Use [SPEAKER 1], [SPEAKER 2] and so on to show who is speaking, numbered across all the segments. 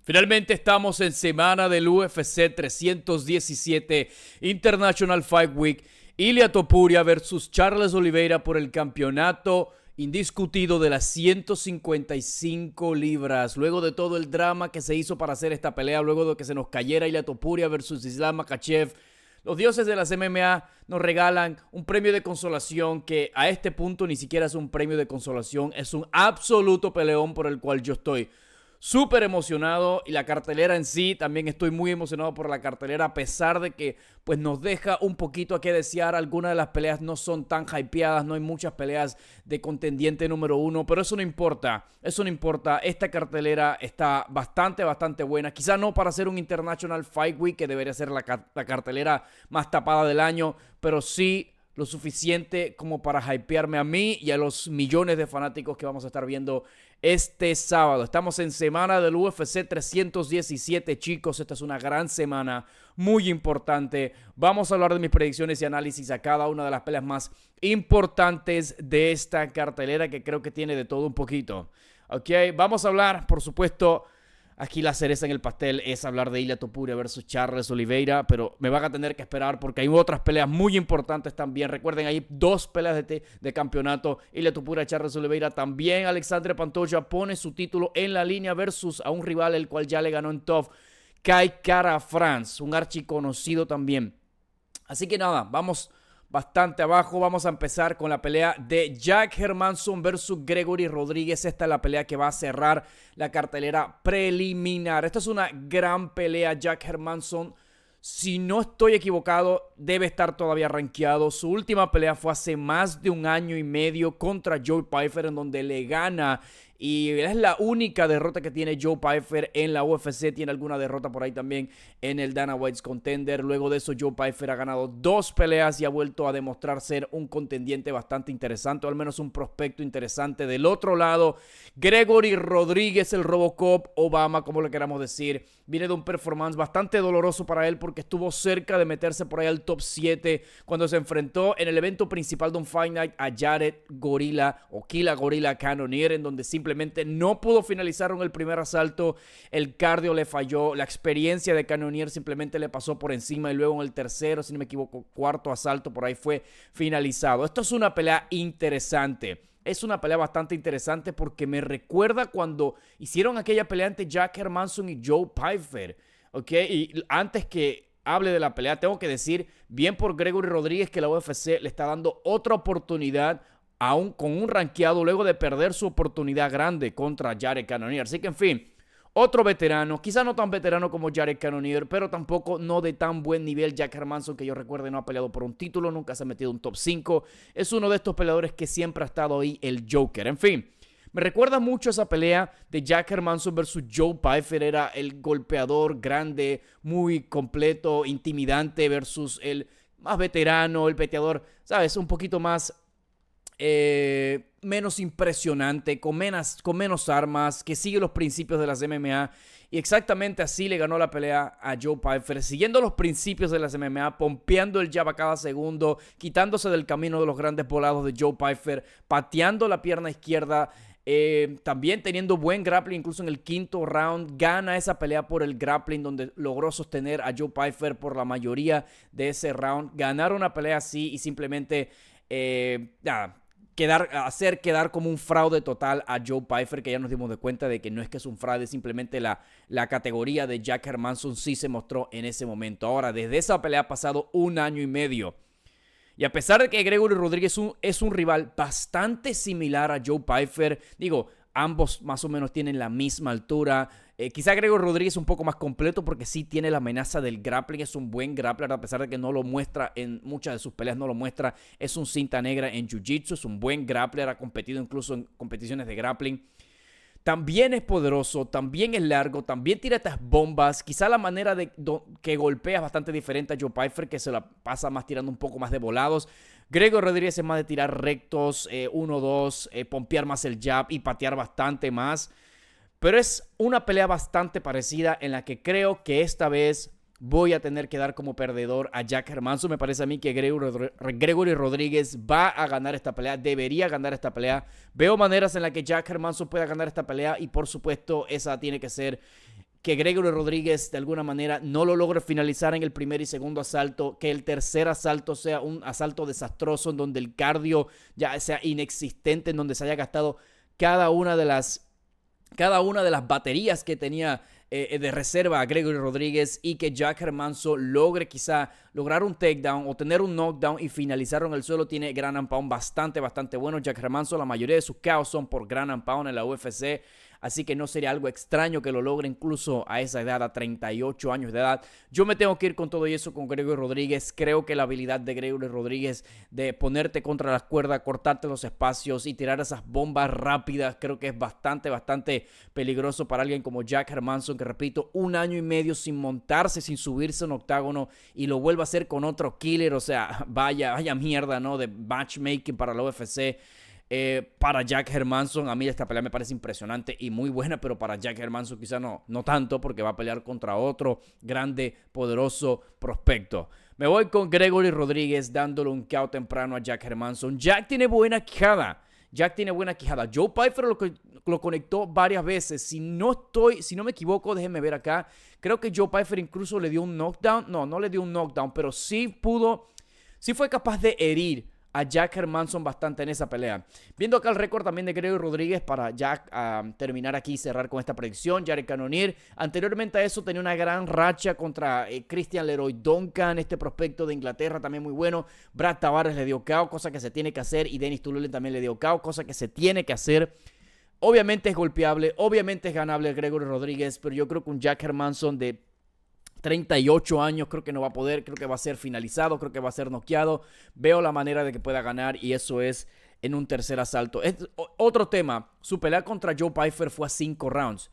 [SPEAKER 1] Finalmente estamos en semana del UFC 317 International Fight Week. Ilia Topuria versus Charles Oliveira por el campeonato indiscutido de las 155 libras. Luego de todo el drama que se hizo para hacer esta pelea, luego de que se nos cayera Ilia Topuria versus Islam Makhachev, los dioses de las MMA nos regalan un premio de consolación que a este punto ni siquiera es un premio de consolación, es un absoluto peleón por el cual yo estoy súper emocionado, y la cartelera en sí, también estoy muy emocionado por la cartelera, a pesar de que pues nos deja un poquito a que desear. Algunas de las peleas no son tan hypeadas, no hay muchas peleas de contendiente número uno, pero eso no importa, esta cartelera está bastante buena, quizá no para ser un International Fight Week, que debería ser la cartelera más tapada del año, pero sí lo suficiente como para hypearme a mí y a los millones de fanáticos que vamos a estar viendo este sábado. Estamos en semana del UFC 317, chicos. Esta es una gran semana, muy importante. Vamos a hablar de mis predicciones y análisis a cada una de las peleas más importantes de esta cartelera, que creo que tiene de todo un poquito. Ok, vamos a hablar, por supuesto. Aquí la cereza en el pastel es hablar de Ilia Topuria versus Charles Oliveira, pero me van a tener que esperar porque hay otras peleas muy importantes también. Recuerden, hay dos peleas de campeonato. Ilia Topuria, Charles Oliveira. También Alexandre Pantoja pone su título en la línea versus a un rival el cual ya le ganó en TUF, Kai Kara-France, un archiconocido también. Así que nada, vamos bastante abajo. Vamos a empezar con la pelea de Jack Hermansson versus Gregory Rodríguez. Esta es la pelea que va a cerrar la cartelera preliminar. Esta es una gran pelea. Jack Hermansson, si no estoy equivocado, debe estar todavía rankeado. Su última pelea fue hace más de un año y medio contra Joe Pyfer, en donde le gana. Y es la única derrota que tiene Joe Pyfer en la UFC. Tiene alguna derrota por ahí también en el Dana White's Contender. Luego de eso, Joe Pyfer ha ganado 2 peleas y ha vuelto a demostrar ser un contendiente bastante interesante, o al menos un prospecto interesante. Del otro lado, Gregory Rodríguez, el Robocop Obama, como le queramos decir, viene de un performance bastante doloroso para él, porque estuvo cerca de meterse por ahí al top 7 cuando se enfrentó en el evento principal de un Fight Night a Jared Gorilla o Killa Gorilla Cannonier, en donde simplemente no pudo finalizar en el primer asalto. El cardio le falló, la experiencia de Cannonier simplemente le pasó por encima, y luego en el tercero, si no me equivoco, cuarto asalto por ahí fue finalizado. Esto es una pelea interesante. Es una pelea bastante interesante porque me recuerda cuando hicieron aquella pelea entre Jack Hermansson y Joe Pyfer. ¿Ok? Y antes que hable de la pelea, tengo que decir bien por Gregory Rodríguez que la UFC le está dando otra oportunidad aún con un rankeado, luego de perder su oportunidad grande contra Jared Cannonier. Así que, en fin, otro veterano, quizá no tan veterano como Jared Cannonier, pero tampoco no de tan buen nivel. Jack Hermansson, que yo recuerde, no ha peleado por un título, nunca se ha metido en un top 5. Es uno de estos peleadores que siempre ha estado ahí, el Joker. En fin, me recuerda mucho esa pelea de Jack Hermansson versus Joe Pyfer. Era el golpeador grande, muy completo, intimidante, versus el más veterano, el peteador, ¿sabes? Un poquito más menos impresionante, con menos armas, que sigue los principios de las MMA. Y exactamente así le ganó la pelea a Joe Pyfer, siguiendo los principios de las MMA, pompeando el jab a cada segundo, quitándose del camino de los grandes volados de Joe Pyfer, pateando la pierna izquierda, también teniendo buen grappling. Incluso en el quinto round gana esa pelea por el grappling, donde logró sostener a Joe Pyfer por la mayoría de ese round. Ganar una pelea así y simplemente hacer quedar como un fraude total a Joe Pyfer, que ya nos dimos de cuenta de que no es que es un fraude, simplemente la categoría de Jack Hermansson sí se mostró en ese momento. Ahora, desde esa pelea ha pasado un año y medio. Y a pesar de que Gregory Rodríguez es un rival bastante similar a Joe Pyfer, digo, ambos más o menos tienen la misma altura. Quizá Gregory Rodríguez es un poco más completo porque sí tiene la amenaza del grappling. Es un buen grappler, a pesar de que no lo muestra en muchas de sus peleas, no lo muestra. Es un cinta negra en Jiu-Jitsu, es un buen grappler, ha competido incluso en competiciones de grappling. También es poderoso, también es largo, también tira estas bombas. Quizá la manera que golpea es bastante diferente a Joe Pyfer, que se la pasa más tirando un poco más de volados. Gregory Rodríguez es más de tirar rectos, 1-2, pompear más el jab y patear bastante más. Pero es una pelea bastante parecida, en la que creo que esta vez voy a tener que dar como perdedor a Jack Hermansson. Me parece a mí que Gregory Rodríguez va a ganar esta pelea, debería ganar esta pelea. Veo maneras en las que Jack Hermansson pueda ganar esta pelea, y por supuesto esa tiene que ser que Gregory Rodríguez de alguna manera no lo logre finalizar en el primer y segundo asalto, que el tercer asalto sea un asalto desastroso en donde el cardio ya sea inexistente, en donde se haya gastado cada una de las baterías que tenía de reserva a Gregory Rodríguez, y que Jack Hermansson logre quizá lograr un takedown o tener un knockdown y finalizarlo en el suelo. Tiene ground and pound bastante bueno. Jack Hermansson, la mayoría de sus KOs son por ground and pound en la UFC. Así que no sería algo extraño que lo logre incluso a esa edad, a 38 años de edad. Yo me tengo que ir con todo y eso con Gregory Rodríguez. Creo que la habilidad de Gregory Rodríguez de ponerte contra las cuerdas, cortarte los espacios y tirar esas bombas rápidas, creo que es bastante peligroso para alguien como Jack Hermansson, que repito, 1 año y medio sin montarse, sin subirse a un octágono, y lo vuelve a hacer con otro killer. O sea, vaya mierda, ¿no? De matchmaking para la UFC. Para Jack Hermansson, a mí esta pelea me parece impresionante y muy buena, pero para Jack Hermansson quizá no tanto, porque va a pelear contra otro grande, poderoso prospecto. Me voy con Gregory Rodríguez dándole un KO temprano a Jack Hermansson. Jack tiene buena quijada. Joe Pyfer lo conectó varias veces. Si no me equivoco, déjenme ver acá. Creo que Joe Pyfer incluso le dio un knockdown. No le dio un knockdown, pero sí fue capaz de herir a Jack Hermansson bastante en esa pelea. Viendo acá el récord también de Gregory Rodríguez para Jack terminar aquí y cerrar con esta predicción. Jared Cannonier, anteriormente a eso tenía una gran racha contra Christian Leroy Duncan, este prospecto de Inglaterra también muy bueno. Brad Tavares le dio KO, cosa que se tiene que hacer, y Denis Tulule también le dio KO, cosa que se tiene que hacer. Obviamente es golpeable, obviamente es ganable Gregory Rodríguez, pero yo creo que un Jack Hermansson de 38 años creo que no va a poder, creo que va a ser finalizado, creo que va a ser noqueado. Veo la manera de que pueda ganar, y eso es en un tercer asalto. Otro tema, su pelea contra Joe Pyfer fue a 5 rounds.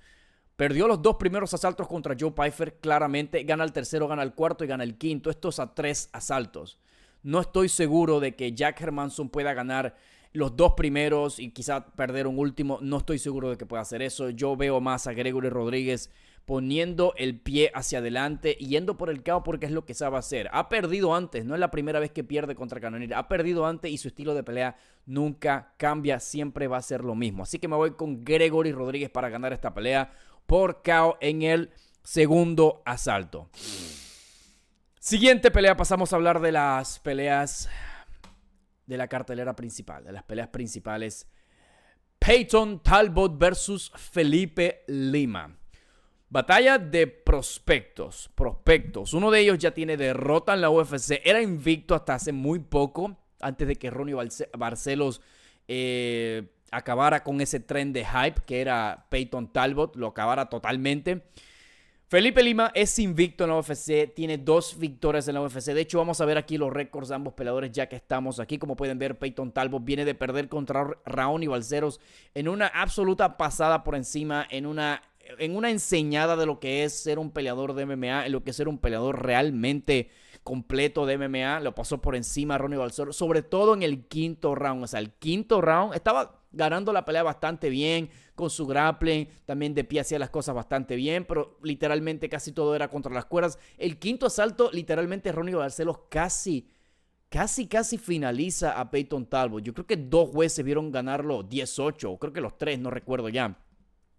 [SPEAKER 1] Perdió los 2 primeros asaltos contra Joe Pyfer claramente, gana el tercero, gana el cuarto y gana el quinto. Esto es a 3 asaltos. No estoy seguro de que Jack Hermansson pueda ganar los 2 primeros y quizá perder un último. No estoy seguro de que pueda hacer eso. Yo veo más a Gregory Rodríguez poniendo el pie hacia adelante y yendo por el KO, porque es lo que sabe hacer. Ha perdido antes, no es la primera vez que pierde contra Cannonier. Ha perdido antes y su estilo de pelea nunca cambia, siempre va a ser lo mismo. Así que me voy con Gregory Rodríguez para ganar esta pelea por KO en el segundo asalto. Siguiente pelea, pasamos a hablar de las peleas de la cartelera principal, de las peleas principales. Payton Talbot versus Felipe Lima. Batalla de prospectos. Uno de ellos ya tiene derrota en la UFC. Era invicto hasta hace muy poco, antes de que Ronnie Barcelos acabara con ese tren de hype que era Payton Talbot, lo acabara totalmente. Felipe Lima es invicto en la UFC, tiene 2 victorias en la UFC. De hecho, vamos a ver aquí los récords de ambos peleadores ya que estamos aquí. Como pueden ver, Payton Talbot viene de perder contra Raoni Balceros en una absoluta pasada por encima, en una enseñada de lo que es ser un peleador de MMA, en lo que es ser un peleador realmente completo de MMA. Lo pasó por encima a Ronnie Balceros, sobre todo en el quinto round. O sea, el quinto round estaba ganando la pelea bastante bien, con su grappling, también de pie hacía las cosas bastante bien, pero literalmente casi todo era contra las cuerdas. El quinto asalto, literalmente Ronnie Barcelos casi finaliza a Payton Talbot. Yo creo que 2 jueces vieron ganarlo 18, o creo que los 3, no recuerdo ya.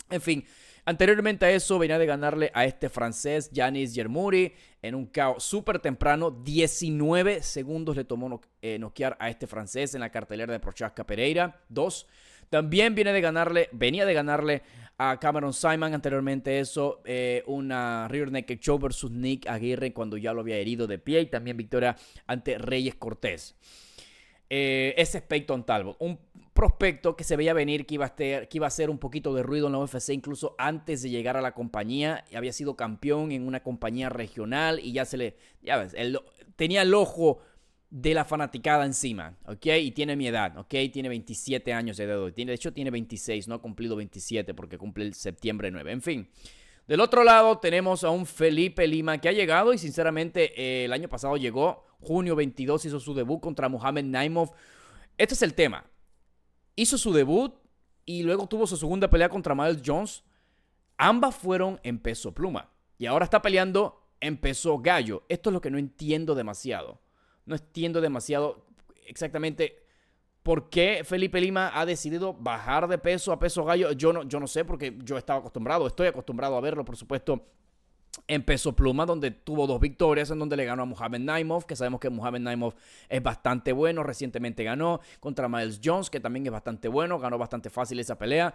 [SPEAKER 1] En fin, anteriormente a eso venía de ganarle a este francés, Yanis Jermouri, en un KO súper temprano. 19 segundos le tomó noquear a este francés en la cartelera de Prochazka Pereira 2. También venía de ganarle a Cameron Saaiman anteriormente a eso, una rear naked choke versus Nick Aguirre cuando ya lo había herido de pie, y también victoria ante Reyes Cortés. Ese es Payton Talbot, un prospecto que se veía venir que iba a hacer un poquito de ruido en la UFC incluso antes de llegar a la compañía. Había sido campeón en una compañía regional y tenía el ojo de la fanaticada encima, ¿ok? Y tiene mi edad, ¿ok? Tiene 27 años de edad. De hecho, tiene 26, no ha cumplido 27 porque cumple el septiembre 9. En fin, del otro lado tenemos a un Felipe Lima que ha llegado y sinceramente el año pasado llegó, junio 22 hizo su debut contra Mohamed Naimov. Este es el tema. Hizo su debut y luego tuvo su segunda pelea contra Miles Jones. Ambas fueron en peso pluma y ahora está peleando en peso gallo. Esto es lo que no entiendo demasiado. No entiendo demasiado exactamente ¿Por qué Felipe Lima ha decidido bajar de peso a peso gallo? Yo no sé, porque estoy acostumbrado a verlo, por supuesto, en peso pluma, donde tuvo 2 victorias, en donde le ganó a Muhammad Naimov, que sabemos que Muhammad Naimov es bastante bueno. Recientemente ganó contra Miles Jones, que también es bastante bueno, ganó bastante fácil esa pelea.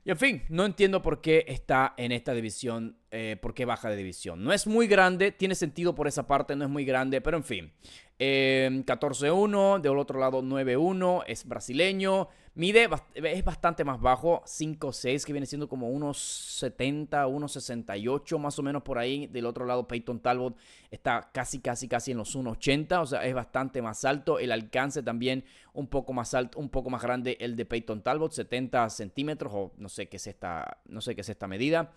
[SPEAKER 1] Y en fin, no entiendo por qué está en esta división, por qué baja de división. No es muy grande, tiene sentido por esa parte, no es muy grande, pero en fin. 14-1, del otro lado 9-1, es brasileño, es bastante más bajo, 5'6", que viene siendo como unos 70, unos 68 más o menos por ahí. Del otro lado Peyton Talbot está casi en los 1'80, o sea, es bastante más alto. El alcance también un poco más alto, un poco más grande el de Peyton Talbot, 70 centímetros, o no sé qué es esta medida.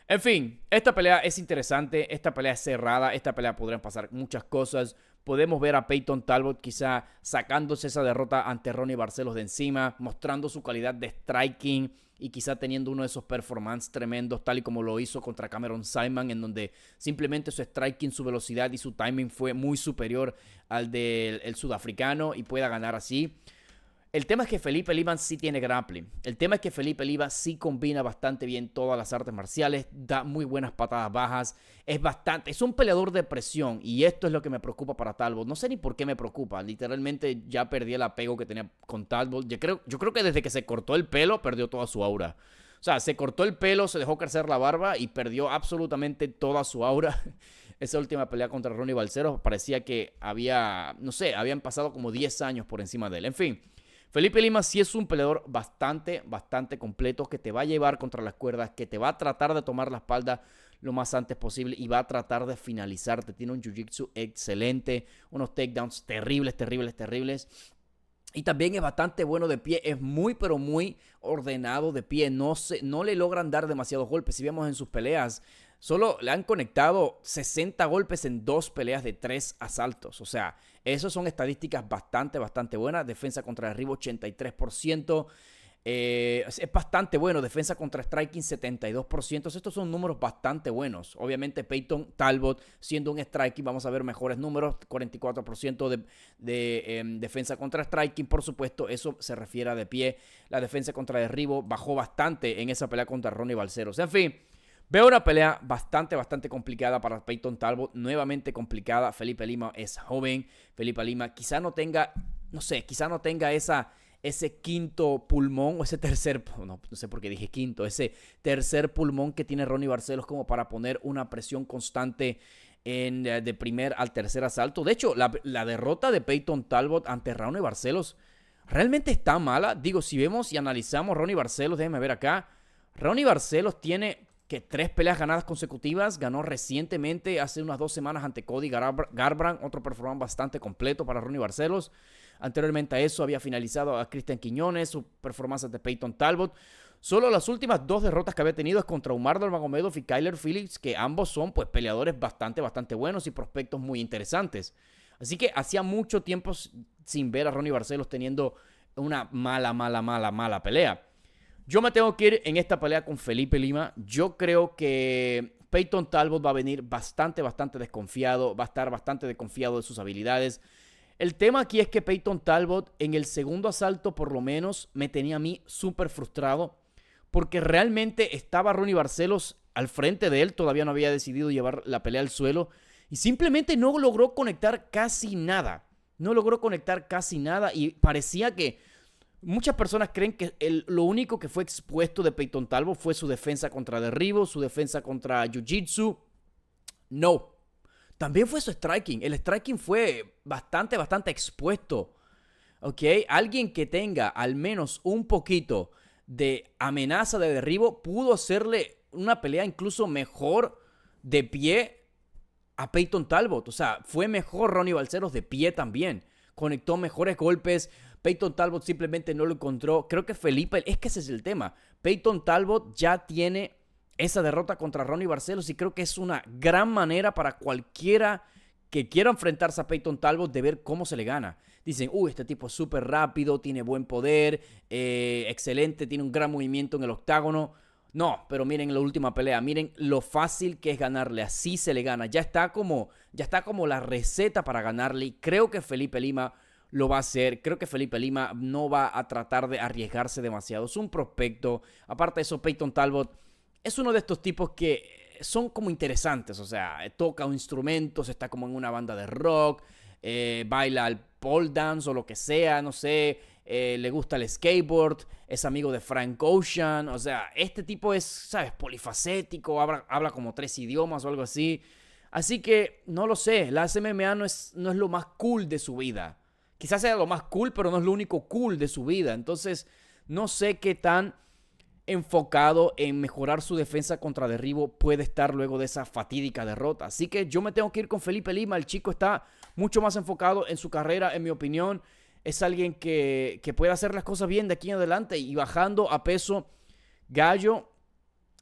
[SPEAKER 1] En fin, esta pelea es interesante, esta pelea es cerrada, esta pelea podrían pasar muchas cosas. Podemos ver a Peyton Talbot quizá sacándose esa derrota ante Ronnie Barcelos de encima, mostrando su calidad de striking y quizá teniendo uno de esos performances tremendos, tal y como lo hizo contra Cameron Saaiman, en donde simplemente su striking, su velocidad y su timing fue muy superior al del sudafricano, y pueda ganar así. El tema es que Felipe Lima sí tiene grappling. El tema es que Felipe Lima sí combina bastante bien todas las artes marciales, da muy buenas patadas bajas, es un peleador de presión, y esto es lo que me preocupa para Talbot. No sé ni por qué me preocupa, literalmente ya perdí el apego que tenía con Talbot. Yo creo que desde que se cortó el pelo perdió toda su aura. O sea, se cortó el pelo, se dejó crecer la barba y perdió absolutamente toda su aura. Esa última pelea contra Ronnie Balceros parecía que habían pasado como 10 años por encima de él. En fin, Felipe Lima sí es un peleador bastante completo, que te va a llevar contra las cuerdas, que te va a tratar de tomar la espalda lo más antes posible y va a tratar de finalizarte. Tiene un jiu-jitsu excelente, unos takedowns terribles. Y también es bastante bueno de pie, es muy pero muy ordenado de pie, no le logran dar demasiados golpes. Si vemos en sus peleas, solo le han conectado 60 golpes en 2 peleas de 3 asaltos. O sea, esas son estadísticas bastante buenas. Defensa contra derribo 83%. Es bastante bueno. Defensa contra striking 72%. Estos son números bastante buenos. Obviamente Peyton Talbot, siendo un striking, vamos a ver mejores números. 44% de defensa contra striking. Por supuesto, eso se refiere a de pie. La defensa contra derribo bajó bastante en esa pelea contra Ronnie Balceros. En fin, veo una pelea bastante complicada para Peyton Talbot, nuevamente complicada. Felipe Lima es joven. Felipe Lima quizá no tenga ese quinto pulmón, o ese tercer, no sé por qué dije quinto, ese tercer pulmón que tiene Ronnie Barcelos como para poner una presión constante de primer al tercer asalto. De hecho, la derrota de Peyton Talbot ante Ronnie Barcelos realmente está mala. Digo, si vemos y analizamos Ronnie Barcelos, déjenme ver acá. Ronnie Barcelos tiene 3 peleas ganadas consecutivas. Ganó recientemente, hace unas 2 semanas, ante Cody Garbrandt, otro performance bastante completo para Ronnie Barcelos. Anteriormente a eso había finalizado a Cristian Quiñones, su performance ante Peyton Talbot. Solo las últimas 2 derrotas que había tenido es contra Umar Nurmagomedov y Kyler Phillips, que ambos son pues peleadores bastante buenos y prospectos muy interesantes. Así que hacía mucho tiempo sin ver a Ronnie Barcelos teniendo una mala pelea. Yo me tengo que ir en esta pelea con Felipe Lima. Yo creo que Peyton Talbot va a venir bastante desconfiado, va a estar bastante desconfiado de sus habilidades. El tema aquí es que Peyton Talbot en el segundo asalto por lo menos me tenía a mí súper frustrado, porque realmente estaba Ronnie Barcelos al frente de él, todavía no había decidido llevar la pelea al suelo y simplemente no logró conectar casi nada. Y parecía que muchas personas creen que lo único que fue expuesto de Peyton Talbot fue su defensa contra derribo, su defensa contra jiu-jitsu. No. También fue su striking. El striking fue bastante expuesto. ¿Ok? Alguien que tenga al menos un poquito de amenaza de derribo pudo hacerle una pelea incluso mejor de pie a Peyton Talbot. O sea, fue mejor Ronnie Balceros de pie también. Conectó mejores golpes. Peyton Talbot simplemente no lo encontró. Creo que es que ese es el tema. Peyton Talbot ya tiene esa derrota contra Ronnie Barcelos y creo que es una gran manera para cualquiera que quiera enfrentarse a Peyton Talbot de ver cómo se le gana. Dicen, este tipo es súper rápido, tiene buen poder, excelente, tiene un gran movimiento en el octágono. No, pero miren la última pelea, miren lo fácil que es ganarle, así se le gana. Ya está como la receta para ganarle y creo que Felipe Lima lo va a hacer. Creo que Felipe Lima no va a tratar de arriesgarse demasiado. Es un prospecto. Aparte de eso, Peyton Talbot es uno de estos tipos que son como interesantes. O sea, toca instrumentos, está como en una banda de rock, baila el pole dance o lo que sea, no sé. Le gusta el skateboard, es amigo de Frank Ocean. O sea, este tipo es, ¿sabes? Polifacético, habla como 3 idiomas o algo así. Así que, no lo sé, la MMA no es lo más cool de su vida. Quizás sea lo más cool, pero no es lo único cool de su vida. Entonces, no sé qué tan enfocado en mejorar su defensa contra derribo puede estar luego de esa fatídica derrota. Así que yo me tengo que ir con Felipe Lima. El chico está mucho más enfocado en su carrera, en mi opinión. Es alguien que puede hacer las cosas bien de aquí en adelante y bajando a peso gallo,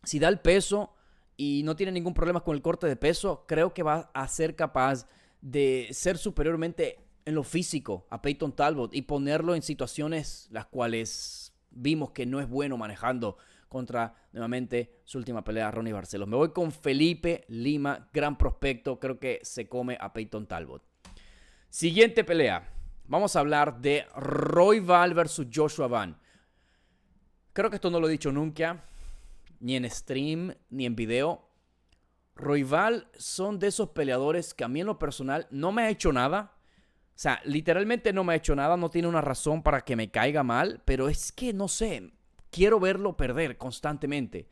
[SPEAKER 1] si da el peso y no tiene ningún problema con el corte de peso, creo que va a ser capaz de ser superiormente en lo físico a Peyton Talbot y ponerlo en situaciones las cuales vimos que no es bueno manejando contra, nuevamente, su última pelea, Ronnie Barcelos. Me voy con Felipe Lima, gran prospecto, creo que se come a Peyton Talbot. Siguiente pelea. Vamos a hablar de Royval versus Joshua Van. Creo que esto no lo he dicho nunca, ni en stream, ni en video. Royval son de esos peleadores que a mí en lo personal no me ha hecho nada. O sea, literalmente no me ha hecho nada, no tiene una razón para que me caiga mal, pero es que no sé, quiero verlo perder constantemente.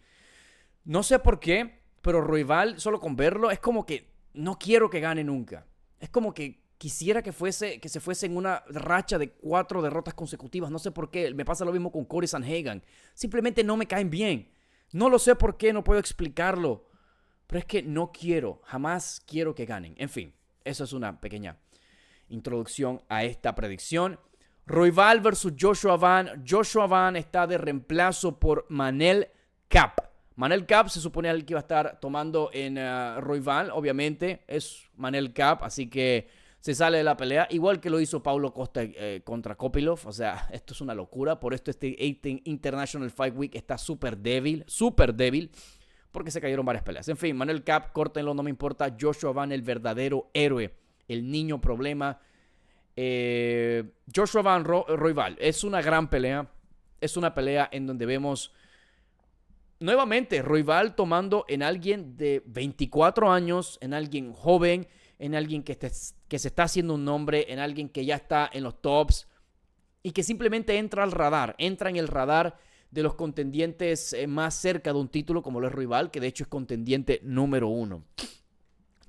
[SPEAKER 1] No sé por qué, pero Royval, solo con verlo, es como que no quiero que gane nunca. Es como que quisiera que se fuese en una racha de 4 derrotas consecutivas. No sé por qué. Me pasa lo mismo con Corey Sandhagen. Simplemente no me caen bien. No lo sé por qué, no puedo explicarlo. Pero es que no quiero, jamás quiero que ganen. En fin, eso es una pequeña introducción a esta predicción. Royval versus Joshua Van. Joshua Van está de reemplazo por Manel Kape. Manel Kape se suponía el que iba a estar tomando en Royval. Obviamente es Manel Kape, así que se sale de la pelea. Igual que lo hizo Paulo Costa contra Kopylov. O sea, esto es una locura. Por esto este International Fight Week está súper débil. Súper débil. Porque se cayeron varias peleas. En fin, Manel Kape, córtenlo, no me importa. Joshua Van, el verdadero héroe. El niño problema. Joshua Van Royval. Es una gran pelea. Es una pelea en donde vemos nuevamente Royval tomando en alguien de 24 años, en alguien joven, en alguien que se está haciendo un nombre, en alguien que ya está en los tops y que simplemente entra al radar, entra en el radar de los contendientes más cerca de un título como lo es Royval, que de hecho es contendiente número 1.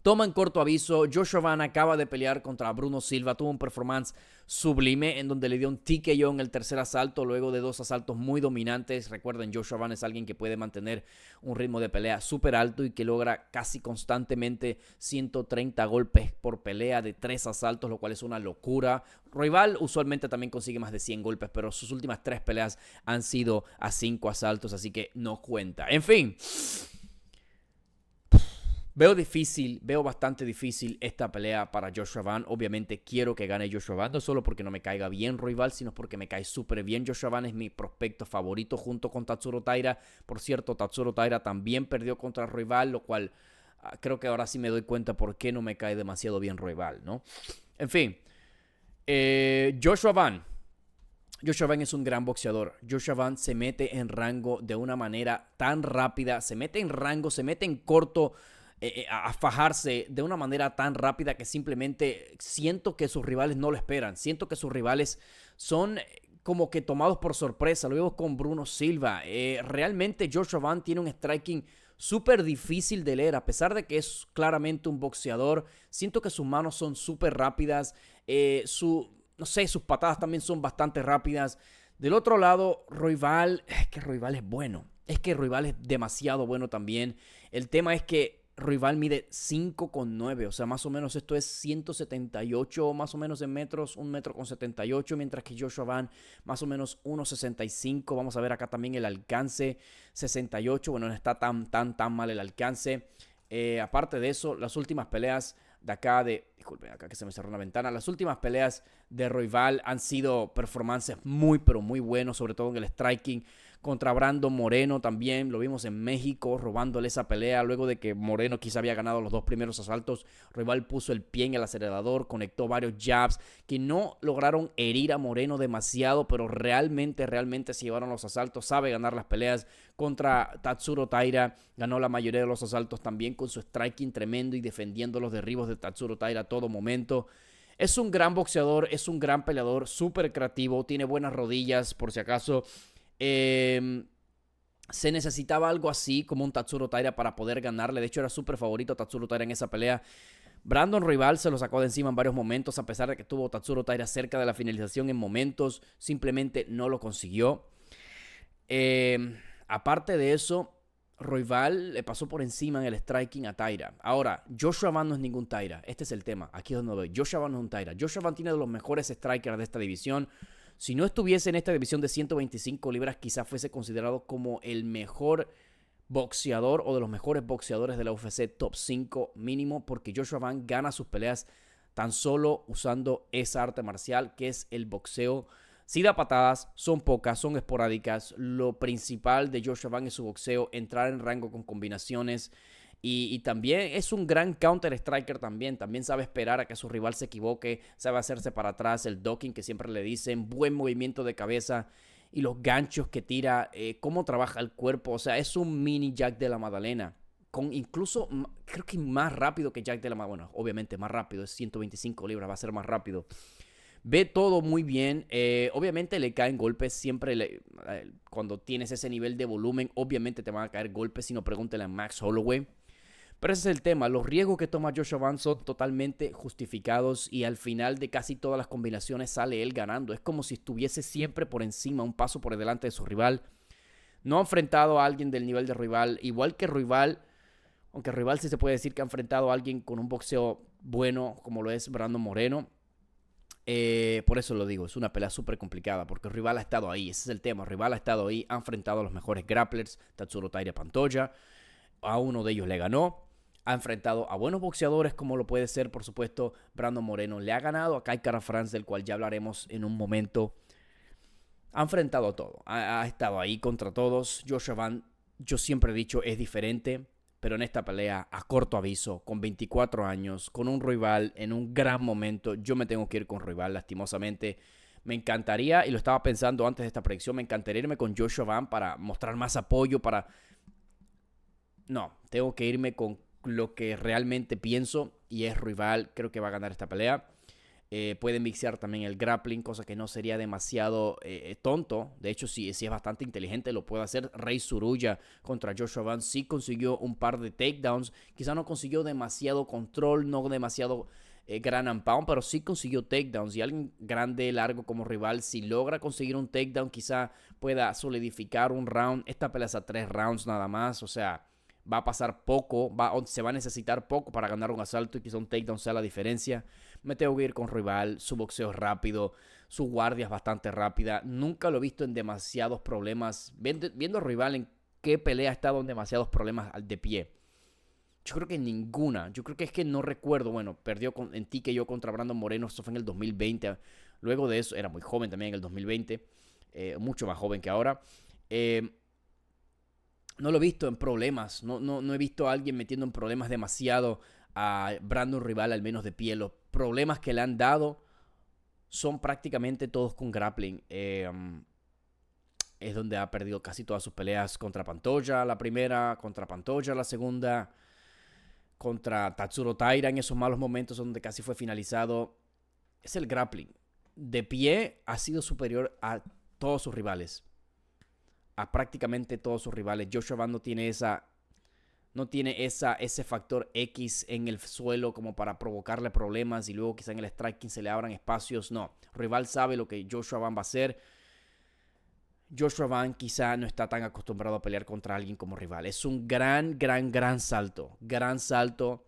[SPEAKER 1] Toma en corto aviso, Joshua Van acaba de pelear contra Bruno Silva, tuvo un performance sublime en donde le dio un TKO en el tercer asalto luego de 2 asaltos muy dominantes. Recuerden, Joshua Van es alguien que puede mantener un ritmo de pelea súper alto y que logra casi constantemente 130 golpes por pelea de 3 asaltos, lo cual es una locura. Royval usualmente también consigue más de 100 golpes, pero sus últimas 3 peleas han sido a 5 asaltos, así que no cuenta. En fin, veo bastante difícil esta pelea para Joshua Van. Obviamente quiero que gane Joshua Van, no solo porque no me caiga bien Royval, sino porque me cae súper bien. Joshua Van es mi prospecto favorito junto con Tatsuro Taira. Por cierto, Tatsuro Taira también perdió contra Royval, lo cual creo que ahora sí me doy cuenta por qué no me cae demasiado bien Royval, ¿no? En fin, Joshua Van. Joshua Van es un gran boxeador. Joshua Van se mete en rango de una manera tan rápida, se mete en rango, se mete en corto, a fajarse de una manera tan rápida que simplemente siento que sus rivales no lo esperan. Siento que sus rivales son como que tomados por sorpresa. Lo vemos con Bruno Silva. Realmente Joshua Van tiene un striking súper difícil de leer. A pesar de que es claramente un boxeador, siento que sus manos son súper rápidas. No sé, sus patadas también son bastante rápidas. Del otro lado, Royval, es que Royval es bueno. Es que Royval es demasiado bueno también. El tema es que Royval mide 5,9, o sea, más o menos esto es 178 más o menos en metros, 1,78 m, mientras que Joshua Van más o menos 1,65. Vamos a ver acá también el alcance, 68, bueno, no está tan mal el alcance. Aparte de eso, las últimas peleas de acá disculpen, acá que se me cerró una ventana. Las últimas peleas de Royval han sido performances muy, pero muy buenos, sobre todo en el striking. contra Brandon Moreno también. Lo vimos en México robándole esa pelea. Luego de que Moreno quizá había ganado los 2 primeros asaltos, Royval puso el pie en el acelerador, conectó varios jabs que no lograron herir a Moreno demasiado, pero realmente se llevaron los asaltos. Sabe ganar las peleas. Contra Tatsuro Taira ganó la mayoría de los asaltos también con su striking tremendo y defendiendo los derribos de Tatsuro Taira a todo momento. Es un gran boxeador, es un gran peleador, súper creativo, tiene buenas rodillas, por si acaso. Se necesitaba algo así como un Tatsuro Taira para poder ganarle. De hecho, era súper favorito Tatsuro Taira en esa pelea. Brandon Royval se lo sacó de encima en varios momentos, a pesar de que tuvo Tatsuro Taira cerca de la finalización en momentos, simplemente no lo consiguió. Aparte de eso, Royval le pasó por encima en el striking a Taira. Ahora, Joshua Van no es ningún Taira. Este es el tema. Aquí es donde lo veo. Joshua Van no es un Taira. Joshua Van tiene de los mejores strikers de esta división. Si no estuviese en esta división de 125 libras, quizás fuese considerado como el mejor boxeador o de los mejores boxeadores de la UFC top 5 mínimo, porque Joshua Van gana sus peleas tan solo usando esa arte marcial que es el boxeo. Sí da patadas, son pocas, son esporádicas. Lo principal de Joshua Van es su boxeo, entrar en rango con combinaciones. Y también es un gran counter striker también. También sabe esperar a que su rival se equivoque. Sabe hacerse para atrás, el ducking que siempre le dicen. Buen movimiento de cabeza. Y los ganchos que tira. Cómo trabaja el cuerpo. O sea, es un mini Jack de la Magdalena. Con incluso, creo que más rápido que Jack de la Magdalena. Bueno, obviamente más rápido. Es 125 libras, va a ser más rápido. Ve todo muy bien. Obviamente le caen golpes. Siempre cuando tienes ese nivel de volumen, obviamente te van a caer golpes. Si no, pregúntale a Max Holloway. Pero ese es el tema. Los riesgos que toma Joshua Van son totalmente justificados. Y al final de casi todas las combinaciones sale él ganando. Es como si estuviese siempre por encima, un paso por delante de su rival. No ha enfrentado a alguien del nivel de Royval. Igual que Royval. Aunque Royval sí se puede decir que ha enfrentado a alguien con un boxeo bueno, como lo es Brandon Moreno. Por eso lo digo, es una pelea súper complicada, porque Royval ha estado ahí, ese es el tema. Royval ha estado ahí, ha enfrentado a los mejores grapplers, Tatsuro Taira, Pantoja, a uno de ellos le ganó. Ha enfrentado a buenos boxeadores, como lo puede ser, por supuesto, Brandon Moreno. Le ha ganado a Kai Kara-France, del cual ya hablaremos en un momento. Ha enfrentado todo, ha estado ahí contra todos. Joshua Van, yo siempre he dicho, es diferente. Pero en esta pelea, a corto aviso, con 24 años, con un Royval en un gran momento, yo me tengo que ir con Royval, lastimosamente. Me encantaría, y lo estaba pensando antes de esta predicción, me encantaría irme con Joshua Van para mostrar más apoyo, No, tengo que irme con lo que realmente pienso, y es Royval. Creo que va a ganar esta pelea. Puede mixear también el grappling, cosa que no sería demasiado tonto. De hecho, si es bastante inteligente, lo puede hacer. Rey Suruya contra Joshua Van sí consiguió un par de takedowns. Quizá no consiguió demasiado control, no demasiado gran and pound, pero sí consiguió takedowns. Y alguien grande, largo como rival, si logra conseguir un takedown, quizá pueda solidificar un round. Esta pelea es a 3 rounds nada más, o sea, va a pasar poco, se va a necesitar poco para ganar un asalto y quizá un takedown sea la diferencia. Me tengo que ir con Royval, su boxeo es rápido, su guardia es bastante rápida. Nunca lo he visto en demasiados problemas. Viendo a Royval en qué pelea ha estado en demasiados problemas de pie. Yo creo que ninguna. Yo creo que es que no recuerdo. Bueno, perdió en TKO contra Brandon Moreno. Eso fue en el 2020. Luego de eso, era muy joven también en el 2020. Mucho más joven que ahora. No lo he visto en problemas. No he visto a alguien metiendo en problemas demasiado a Brandon Royval, al menos de pie. Los problemas que le han dado son prácticamente todos con grappling. Es donde ha perdido casi todas sus peleas contra Pantoja la primera, contra Pantoja la segunda, contra Tatsuro Taira en esos malos momentos donde casi fue finalizado. Es el grappling. De pie ha sido superior a todos sus rivales. A prácticamente todos sus rivales. Joshua Van no tiene ese factor X en el suelo como para provocarle problemas y luego quizá en el striking se le abran espacios. No, Royval sabe lo que Joshua Van va a hacer. Joshua Van quizá no está tan acostumbrado a pelear contra alguien como Royval. Es un gran salto. Gran salto.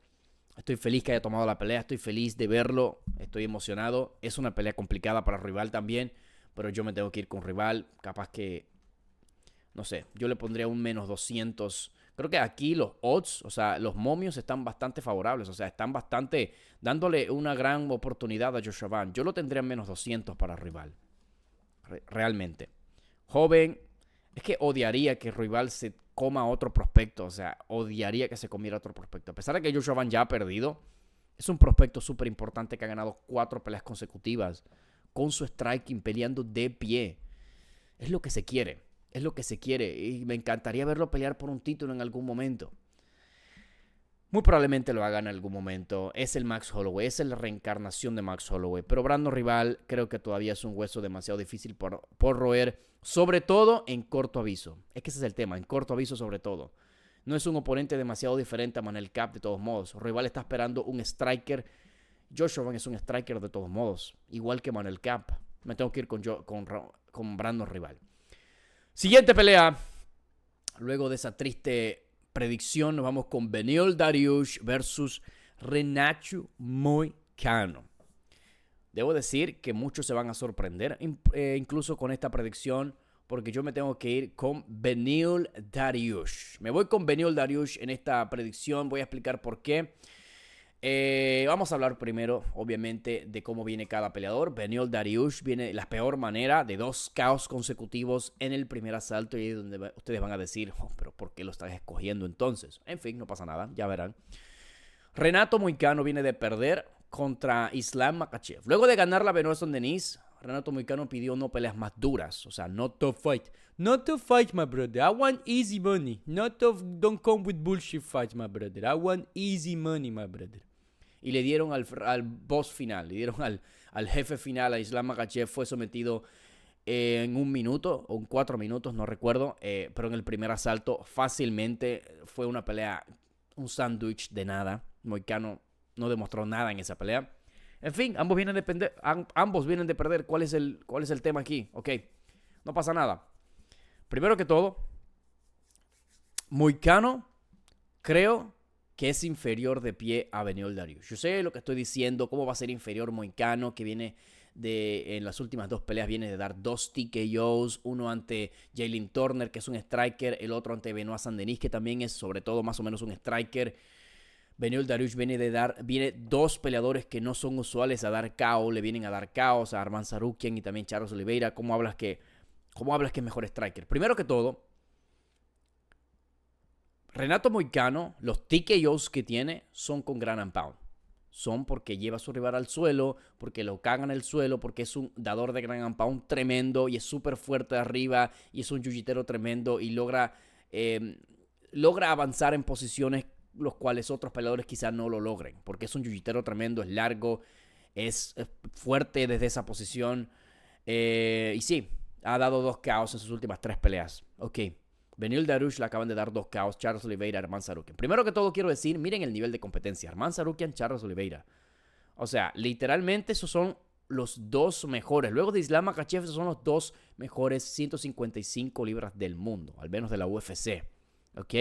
[SPEAKER 1] Estoy feliz que haya tomado la pelea. Estoy feliz de verlo. Estoy emocionado. Es una pelea complicada para Royval también. Pero yo me tengo que ir con Royval. Capaz que, no sé, yo le pondría un menos 200. Creo que aquí los odds, o sea, los momios están bastante favorables. O sea, están bastante dándole una gran oportunidad a Joshua Van. Yo lo tendría en menos 200 para Royval. Realmente. Joven, Es que odiaría que Royval se coma otro prospecto. O sea, odiaría que se comiera otro prospecto. A pesar de que Joshua Van ya ha perdido, es un prospecto súper importante que ha ganado 4 peleas consecutivas con su striking, peleando de pie. Es lo que se quiere. Es lo que se quiere. Y me encantaría verlo pelear por un título en algún momento. Muy probablemente lo haga en algún momento. Es el Max Holloway. Es la reencarnación de Max Holloway. Pero Brandon Rival creo que todavía es un hueso demasiado difícil por roer. Sobre todo en corto aviso. Es que ese es el tema. En corto aviso sobre todo. No es un oponente demasiado diferente a Manel Kape de todos modos. Rival está esperando un striker. Joshua Van es un striker de todos modos. Igual que Manel Kape. Me tengo que ir con Brandon Rival. Siguiente pelea. Luego de esa triste predicción, nos vamos con Beneil Dariush versus Renato Moicano. Debo decir que muchos se van a sorprender, incluso con esta predicción, porque yo me tengo que ir con Beneil Dariush. Me voy con Beneil Dariush en esta predicción. Voy a explicar por qué. Vamos a hablar primero, obviamente, de cómo viene cada peleador. Beneil Dariush viene de la peor manera, de 2 KOs consecutivos en el primer asalto. Y ahí es donde ustedes van a decir, pero ¿por qué lo estás escogiendo entonces? En fin, no pasa nada, ya verán. Renato Moicano viene de perder contra Islam Makhachev. Luego de ganar la Benoit Saint-Denis, Renato Moicano pidió no peleas más duras. O sea, no tough fight. Not tough fight, my brother. I want easy money. Not tough, don't come with bullshit fights, my brother. I want easy money, my brother. Y le dieron al boss final, le dieron al jefe final, a Islam Makhachev. Fue sometido en 1 minuto o en 4 minutos, no recuerdo, pero en el primer asalto fácilmente. Fue una pelea, un sándwich de nada. Moicano no demostró nada en esa pelea. En fin, ambos vienen de perder. ¿Cuál es el tema aquí? Ok, no pasa nada. Primero que todo, Moicano creo que es inferior de pie a Beneil Dariush. Yo sé lo que estoy diciendo, cómo va a ser inferior Moicano, que viene en las últimas 2 peleas viene de dar 2 TKOs, uno ante Jalen Turner, que es un striker, el otro ante Benoit Saint-Denis, que también es sobre todo más o menos un striker. Beneil Dariush viene 2 peleadores que no son usuales a dar KO, le vienen a dar KO, a Arman Tsarukyan y también Charles Oliveira. ¿Cómo hablas que es mejor striker? Primero que todo, Renato Moicano, los TKOs que tiene son con ground and pound. Son porque lleva a su rival al suelo, porque lo cagan en el suelo, porque es un dador de ground and pound tremendo y es súper fuerte arriba y es un jiu-jitero tremendo y logra avanzar en posiciones los cuales otros peleadores quizás no lo logren, porque es un jiu-jitero tremendo, es largo, es fuerte desde esa posición. Y sí, ha dado 2 KOs en sus últimas 3 peleas. Ok. Beneil Dariush le acaban de dar 2 KOs, Charles Oliveira, Arman Tsarukyan. Primero que todo quiero decir, miren el nivel de competencia. Arman Tsarukyan, Charles Oliveira. O sea, literalmente esos son los 2 mejores. Luego de Islam Makhachev, esos son los 2 mejores 155 libras del mundo, al menos de la UFC. ¿Ok?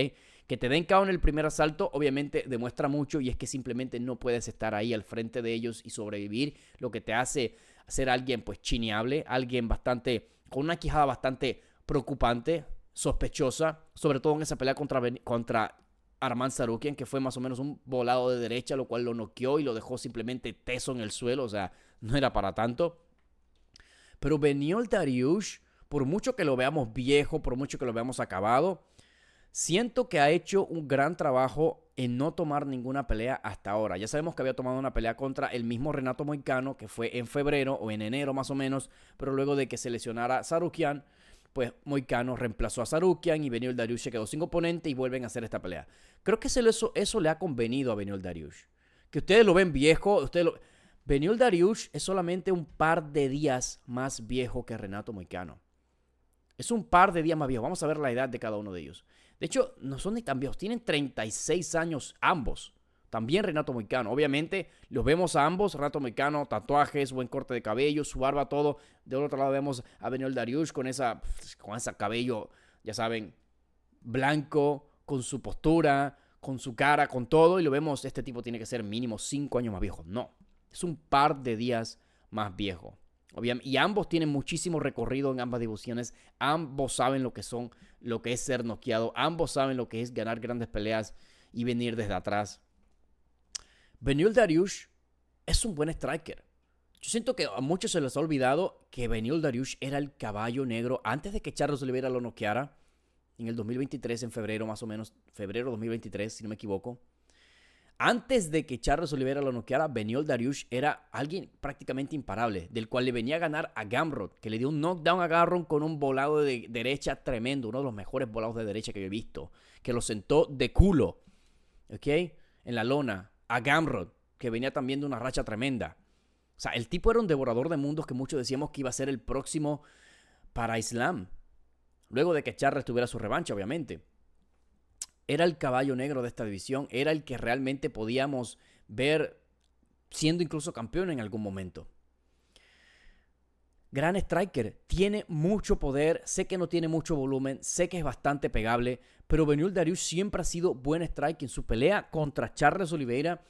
[SPEAKER 1] Que te den KO en el primer asalto, obviamente demuestra mucho, y es que simplemente no puedes estar ahí al frente de ellos y sobrevivir, lo que te hace ser alguien pues chineable, alguien con una quijada bastante preocupante, sospechosa, sobre todo en esa pelea contra Arman Tsarukyan, que fue más o menos un volado de derecha, lo cual lo noqueó y lo dejó simplemente teso en el suelo. O sea, no era para tanto. Pero Beneil Dariush, por mucho que lo veamos viejo, por mucho que lo veamos acabado, siento que ha hecho un gran trabajo en no tomar ninguna pelea hasta ahora. Ya sabemos que había tomado una pelea contra el mismo Renato Moicano, que fue en febrero o en enero más o menos, pero luego de que se lesionara Tsarukyan, pues Moicano reemplazó a Tsarukyan y Beneil Dariush se quedó sin oponente y vuelven a hacer esta pelea. Creo que eso le ha convenido a Beneil Dariush. Que ustedes lo ven viejo, Beneil Dariush es solamente un par de días más viejo que Renato Moicano. Es un par de días más viejo. Vamos a ver la edad de cada uno de ellos. De hecho, no son ni tan viejos. Tienen 36 años ambos. También Renato Moicano. Obviamente, los vemos a ambos. Renato Moicano, tatuajes, buen corte de cabello, su barba, todo. Del otro lado vemos a Beneil Dariush con ese cabello, ya saben, blanco, con su postura, con su cara, con todo. Y lo vemos, este tipo tiene que ser mínimo 5 años más viejo. No, es un par de días más viejo. Y ambos tienen muchísimo recorrido en ambas divisiones. Ambos saben lo que es ser noqueado. Ambos saben lo que es ganar grandes peleas y venir desde atrás. Beneil Dariush es un buen striker. Yo siento que a muchos se les ha olvidado que Beneil Dariush era el caballo negro antes de que Charles Oliveira lo noqueara en el 2023, en febrero más o menos, febrero 2023, si no me equivoco. Antes de que Charles Oliveira lo noqueara, Beneil Dariush era alguien prácticamente imparable, del cual le venía a ganar a Gamrot, que le dio un knockdown a Gamrot con un volado de derecha tremendo, uno de los mejores volados de derecha que yo he visto, que lo sentó de culo, ¿ok? En la lona, a Gamrot, que venía también de una racha tremenda. O sea, el tipo era un devorador de mundos que muchos decíamos que iba a ser el próximo para Islam, luego de que Charles tuviera su revancha, obviamente. Era el caballo negro de esta división, era el que realmente podíamos ver siendo incluso campeón en algún momento. Gran striker, tiene mucho poder, sé que no tiene mucho volumen, sé que es bastante pegable, pero Beneil Dariush siempre ha sido buen striker. En su pelea contra Charles Oliveira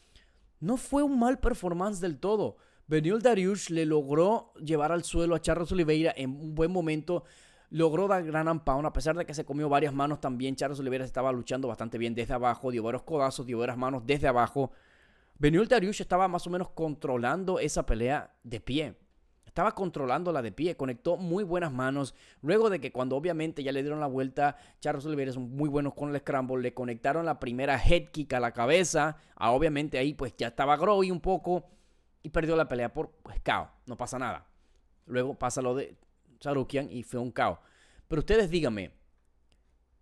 [SPEAKER 1] no fue un mal performance del todo. Beneil Dariush le logró llevar al suelo a Charles Oliveira en un buen momento. Logró dar gran and pound, a pesar de que se comió varias manos también. Charles Oliveira estaba luchando bastante bien desde abajo, dio varios codazos, dio varias manos desde abajo. Beneil Dariush estaba más o menos controlando esa pelea de pie. Estaba controlándola de pie, conectó muy buenas manos. Luego de que cuando obviamente ya le dieron la vuelta, Charles Oliveira son muy buenos con el scramble, le conectaron la primera head kick a la cabeza. Obviamente ahí pues ya estaba groggy un poco y perdió la pelea por pues, KO. No pasa nada. Luego pasa lo de Tsarukyan y fue un KO. Pero ustedes díganme,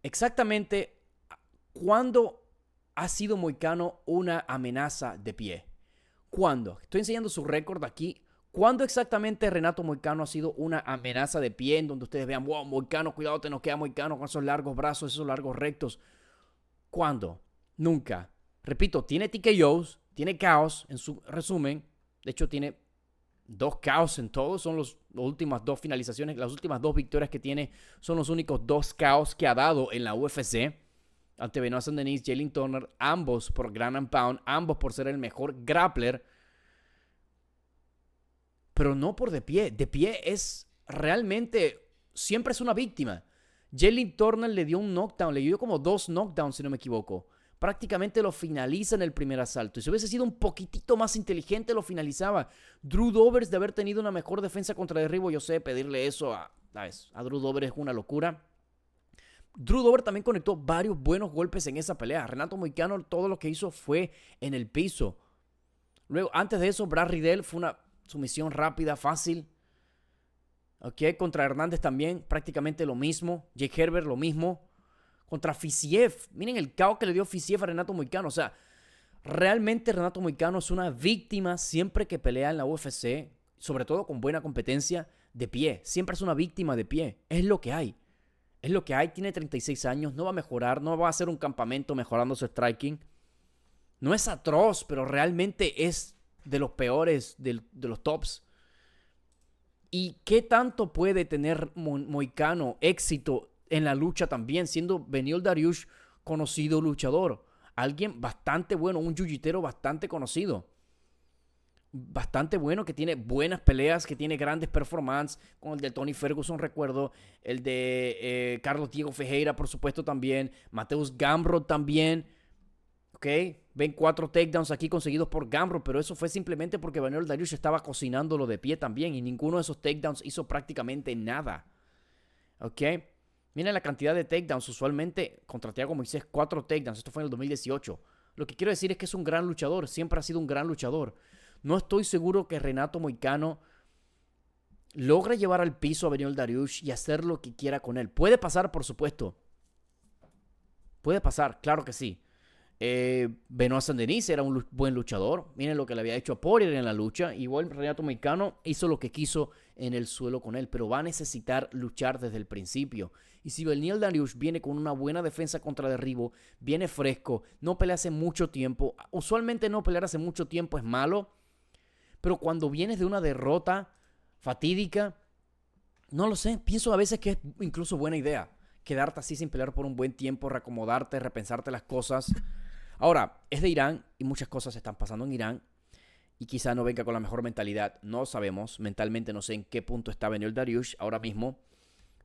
[SPEAKER 1] exactamente ¿cuándo ha sido Moicano una amenaza de pie? ¿Cuándo? Estoy enseñando su récord aquí. ¿Cuándo exactamente Renato Moicano ha sido una amenaza de pie en donde ustedes vean, wow, Moicano, cuidado, te noquea Moicano con esos largos brazos, esos largos rectos? ¿Cuándo? Nunca. Repito, tiene TKOs, tiene KOs en su resumen. De hecho, tiene 2 KOs en todo, son las últimas 2 finalizaciones, las últimas 2 victorias que tiene son los únicos 2 KOs que ha dado en la UFC. Ante Benoit Saint-Denis, Jalin Turner, ambos por ground and pound, ambos por ser el mejor grappler. Pero no por de pie. De pie es realmente, siempre es una víctima. Jalin Turner le dio un knockdown, le dio como 2 knockdowns si no me equivoco. Prácticamente lo finaliza en el primer asalto. Y si hubiese sido un poquitito más inteligente, lo finalizaba. Drew Dober, de haber tenido una mejor defensa contra derribo, yo sé, pedirle eso a Drew Dober es una locura. Drew Dober también conectó varios buenos golpes en esa pelea. Renato Moicano todo lo que hizo fue en el piso. Luego, antes de eso, Brad Riddell fue una sumisión rápida, fácil. Contra Hernández también, prácticamente lo mismo. Jake Herbert, lo mismo. Contra Fiziev. Miren el KO que le dio Fiziev a Renato Moicano. O sea, realmente Renato Moicano es una víctima siempre que pelea en la UFC, sobre todo con buena competencia, de pie. Siempre es una víctima de pie. Es lo que hay. Es lo que hay. Tiene 36 años. No va a mejorar. No va a hacer un campamento mejorando su striking. No es atroz, pero realmente es de los peores, de los tops. ¿Y qué tanto puede tener Moicano éxito en la lucha también, siendo Beneil Dariush conocido luchador? Alguien bastante bueno, un jiu-jitero bastante conocido. Bastante bueno, que tiene buenas peleas, que tiene grandes performances, con el de Tony Ferguson, recuerdo, el de Carlos Diego Ferreira, por supuesto, también, Mateusz Gamrot también, ¿ok? Ven 4 takedowns aquí conseguidos por Gamrot, pero eso fue simplemente porque Beneil Dariush estaba cocinándolo de pie también, y ninguno de esos takedowns hizo prácticamente nada, ¿ok? Miren la cantidad de takedowns, usualmente contra Thiago Moisés, 4 takedowns, esto fue en el 2018. Lo que quiero decir es que es un gran luchador, siempre ha sido un gran luchador. No estoy seguro que Renato Moicano logre llevar al piso a Beneil Dariush y hacer lo que quiera con él. Puede pasar, por supuesto. Puede pasar, claro que sí. Benoit Saint-Denis era un buen luchador. Miren lo que le había hecho a Poirier en la lucha. Igual Renato Moicano hizo lo que quiso en el suelo con él, pero va a necesitar luchar desde el principio. Y si Beneil Dariush viene con una buena defensa contra derribo, viene fresco, no pelea hace mucho tiempo. Usualmente no pelear hace mucho tiempo es malo, pero cuando vienes de una derrota fatídica, no lo sé, pienso a veces que es incluso buena idea quedarte así sin pelear por un buen tiempo, reacomodarte, repensarte las cosas. Ahora, es de Irán y muchas cosas están pasando en Irán y quizá no venga con la mejor mentalidad. No sabemos, mentalmente no sé en qué punto está Beneil Dariush ahora mismo,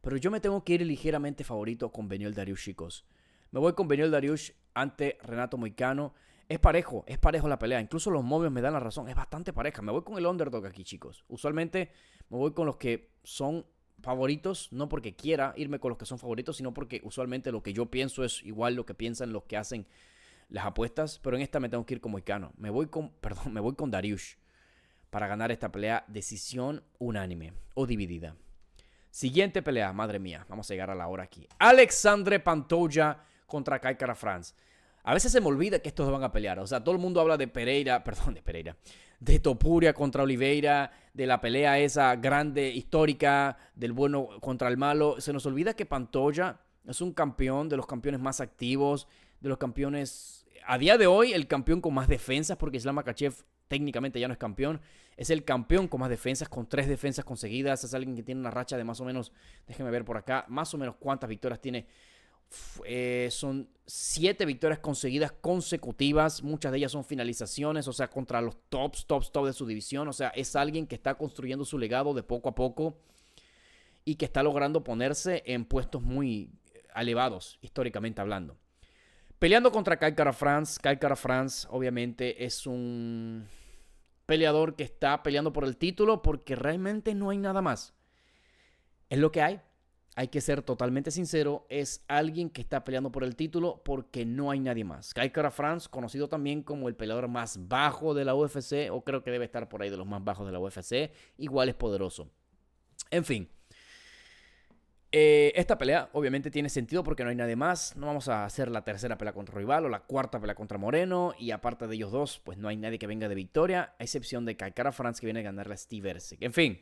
[SPEAKER 1] pero yo me tengo que ir ligeramente favorito con Beneil Dariush, chicos. Me voy con Beneil Dariush ante Renato Moicano. es parejo la pelea. Incluso los momios me dan la razón. Es bastante pareja. Me voy con el underdog aquí, chicos. Usualmente me voy con los que son favoritos, no porque quiera irme con los que son favoritos, sino porque usualmente lo que yo pienso es igual lo que piensan los que hacen las apuestas. Pero en esta me tengo que ir con Moicano. Me voy con Dariush para ganar esta pelea decisión unánime o dividida. Siguiente pelea, madre mía. Vamos a llegar a la hora aquí. Alexandre Pantoja contra Kai Kara-France. A veces se me olvida que estos van a pelear. O sea, todo el mundo habla de de Topuria contra Oliveira, de la pelea esa grande, histórica, del bueno contra el malo. Se nos olvida que Pantoja es un campeón, de los campeones más activos, de los campeones, a día de hoy, el campeón con más defensas, porque Islam Makhachev técnicamente ya no es campeón. Es el campeón con más defensas, con 3 defensas conseguidas. Es alguien que tiene una racha de más o menos, déjenme ver por acá, más o menos cuántas victorias tiene. Son 7 victorias conseguidas consecutivas. Muchas de ellas son finalizaciones, o sea, contra los tops de su división. O sea, es alguien que está construyendo su legado de poco a poco y que está logrando ponerse en puestos muy elevados, históricamente hablando. Peleando contra Kai Kara-France. Kai Kara-France obviamente es un peleador que está peleando por el título porque realmente no hay nada más. Es lo que hay. Hay que ser totalmente sincero, es alguien que está peleando por el título porque no hay nadie más. Kai Kara-France, conocido también como el peleador más bajo de la UFC, o creo que debe estar por ahí de los más bajos de la UFC, igual es poderoso. En fin, esta pelea obviamente tiene sentido porque no hay nadie más. No vamos a hacer la tercera pelea contra rival o la cuarta pelea contra Moreno, y aparte de ellos dos, pues no hay nadie que venga de victoria, a excepción de Kai Kara-France que viene a ganarle a Steve Erceg. En fin.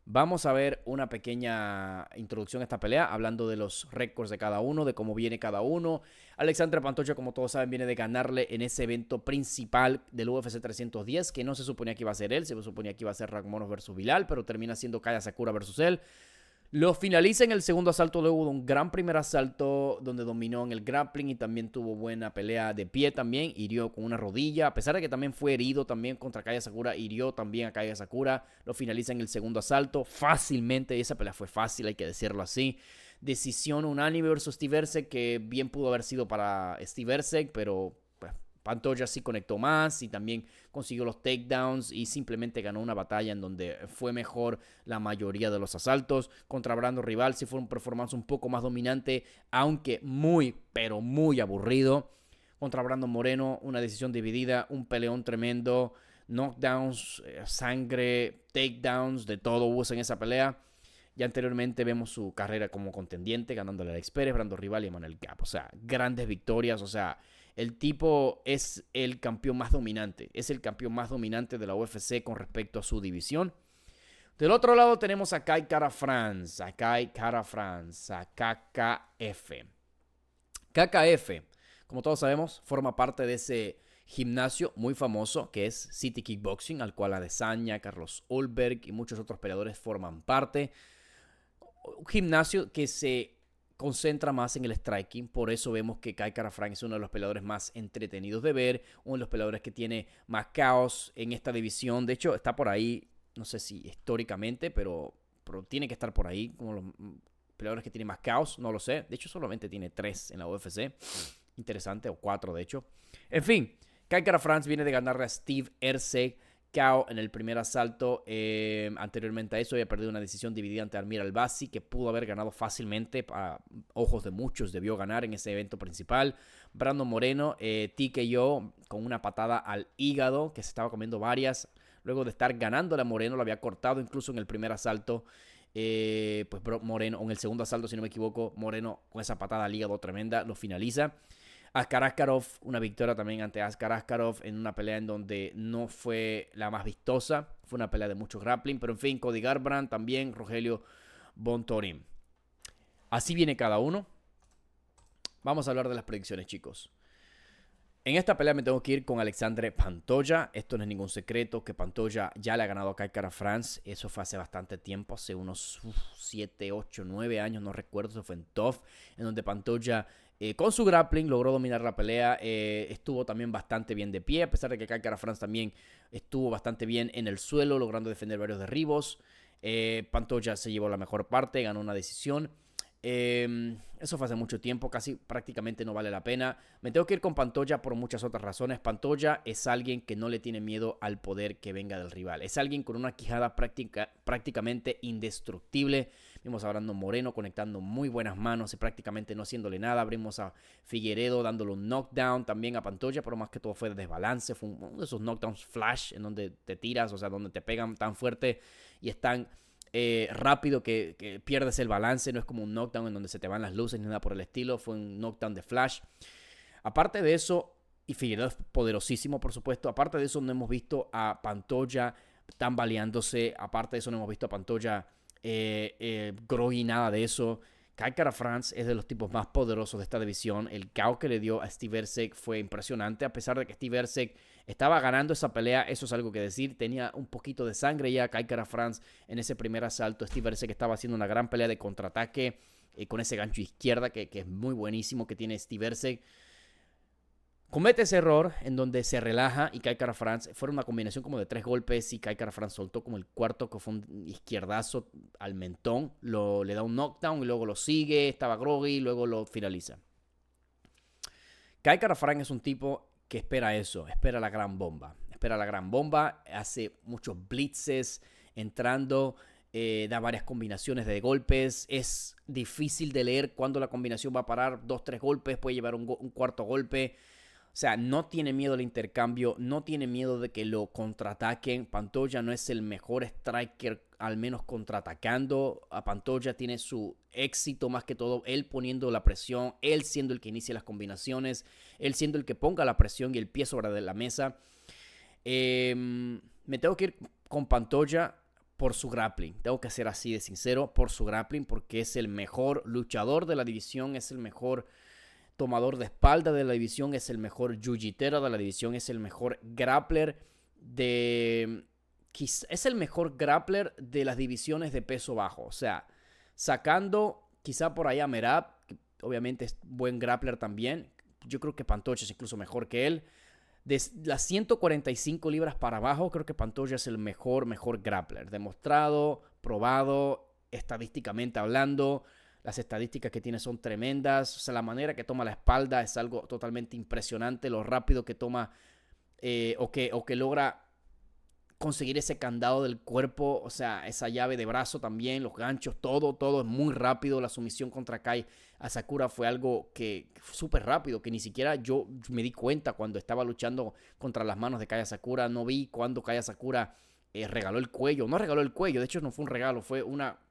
[SPEAKER 1] Vamos a ver una pequeña introducción a esta pelea, hablando de los récords de cada uno, de cómo viene cada uno. Alexandre Pantoja, como todos saben, viene de ganarle en ese evento principal del UFC 310, que no se suponía que iba a ser él, se suponía que iba a ser Rakhmonov versus Bilal, pero termina siendo Kaya Sakura versus él. Lo finaliza en el segundo asalto luego de un gran primer asalto donde dominó en el grappling y también tuvo buena pelea de pie también. Hirió con una rodilla, a pesar de que también fue herido también contra Kaya Sakura, hirió también a Kaya Sakura. Lo finaliza en el segundo asalto fácilmente. Esa pelea fue fácil, hay que decirlo así. Decisión unánime versus Steve Erceg, que bien pudo haber sido para Steve Erceg, pero Pantoja sí conectó más y también consiguió los takedowns y simplemente ganó una batalla en donde fue mejor la mayoría de los asaltos. Contra Brando Rival sí fue un performance un poco más dominante, aunque muy, pero muy aburrido. Contra Brandon Moreno, una decisión dividida, un peleón tremendo, knockdowns, sangre, takedowns, de todo hubo en esa pelea. Ya anteriormente vemos su carrera como contendiente, ganándole a Alex Pérez, Brando Rival y Manuel Cap. O sea, grandes victorias, o sea, el tipo es el campeón más dominante. Es el campeón más dominante de la UFC con respecto a su división. Del otro lado tenemos a Kai Kara-France. A KKF. KKF, como todos sabemos, forma parte de ese gimnasio muy famoso que es City Kickboxing, al cual Adesanya, Carlos Ulberg y muchos otros peleadores forman parte. Un gimnasio que se concentra más en el striking, por eso vemos que Kai Kara-France es uno de los peleadores más entretenidos de ver, uno de los peleadores que tiene más caos en esta división. De hecho, está por ahí, no sé si históricamente, pero tiene que estar por ahí como los peleadores que tienen más caos, no lo sé. De hecho, solamente tiene 3 en la UFC. Interesante, o 4 de hecho. En fin, Kai Kara-France viene de ganarle a Steve Erceg KO en el primer asalto. Anteriormente a eso había perdido una decisión dividida ante Amir Albazi, que pudo haber ganado fácilmente. A ojos de muchos debió ganar en ese evento principal. Brandon Moreno, TKO con una patada al hígado, que se estaba comiendo varias. Luego de estar ganándole a Moreno, lo había cortado incluso en el primer asalto. Pues Moreno, en el segundo asalto, si no me equivoco, Moreno con esa patada al hígado tremenda lo finaliza. Askar Askarov, una victoria también ante Askar Askarov en una pelea en donde no fue la más vistosa. Fue una pelea de mucho grappling, pero en fin, Cody Garbrandt también, Rogelio Bontorin. Así viene cada uno. Vamos a hablar de las predicciones, chicos. En esta pelea me tengo que ir con Alexandre Pantoja. Esto no es ningún secreto que Pantoja ya le ha ganado a Kai Kara-France. Eso fue hace bastante tiempo, hace unos 7, 8, 9 años, no recuerdo. Eso fue en TUF, en donde Pantoja con su grappling logró dominar la pelea. Estuvo también bastante bien de pie, a pesar de que Kai Kara-France también estuvo bastante bien en el suelo, logrando defender varios derribos. Pantoja se llevó la mejor parte, ganó una decisión. Eso fue hace mucho tiempo, casi prácticamente no vale la pena. Me tengo que ir con Pantoja por muchas otras razones. Pantoja es alguien que no le tiene miedo al poder que venga del rival. Es alguien con una quijada prácticamente indestructible. Vimos a Brandon Moreno conectando muy buenas manos y prácticamente no haciéndole nada. Abrimos a Figueiredo dándole un knockdown también a Pantoja, pero más que todo fue de desbalance. Fue uno de esos knockdowns flash en donde te tiras, o sea, donde te pegan tan fuerte y están rápido que pierdes el balance. No es como un knockdown en donde se te van las luces ni nada por el estilo. Fue un knockdown de flash. Aparte de eso, y Figueiredo es poderosísimo, por supuesto. Aparte de eso, no hemos visto a Pantoja tambaleándose. Aparte de eso, no hemos visto a Pantoja groggy, nada de eso. Kai Kara-France es de los tipos más poderosos de esta división. El KO que le dio a Steve Erceg fue impresionante. A pesar de que Steve Erceg estaba ganando esa pelea, eso es algo que decir. Tenía un poquito de sangre ya Kai Kara-France en ese primer asalto. Steve Erceg estaba haciendo una gran pelea de contraataque con ese gancho izquierda que es muy buenísimo que tiene Steve Erceg. Comete ese error en donde se relaja y Kai Kara-France. Fue una combinación como de 3 golpes y Kai Kara-France soltó como el cuarto, que fue un izquierdazo al mentón. Le da un knockdown y luego lo sigue. Estaba groggy y luego lo finaliza. Kai Kara-France es un tipo que espera eso. Espera la gran bomba. Espera la gran bomba. Hace muchos blitzes entrando. Da varias combinaciones de golpes. Es difícil de leer cuándo la combinación va a parar. 2, 3 golpes. Puede llevar un cuarto golpe. O sea, no tiene miedo al intercambio, no tiene miedo de que lo contraataquen. Pantoja no es el mejor striker, al menos contraatacando. A Pantoja tiene su éxito más que todo, él poniendo la presión, él siendo el que inicie las combinaciones, él siendo el que ponga la presión y el pie sobre la mesa. Me tengo que ir con Pantoja por su grappling. Tengo que ser así de sincero, por su grappling, porque es el mejor luchador de la división, es el mejor tomador de espalda de la división, es el mejor jiu-jitero de la división, es el mejor grappler es el mejor grappler de las divisiones de peso bajo. O sea, sacando quizá por ahí a Merab, que obviamente es buen grappler también. Yo creo que Pantoja es incluso mejor que él. De las 145 libras para abajo, creo que Pantoja es el mejor grappler. Demostrado, probado, estadísticamente hablando. Las estadísticas que tiene son tremendas. O sea, la manera que toma la espalda es algo totalmente impresionante. Lo rápido que toma o que logra conseguir ese candado del cuerpo. O sea, esa llave de brazo también, los ganchos, todo es muy rápido. La sumisión contra Kai Asakura fue algo que súper rápido, que ni siquiera yo me di cuenta cuando estaba luchando contra las manos de Kai Asakura. No vi cuando Kai Asakura regaló el cuello. No regaló el cuello, de hecho no fue un regalo, fue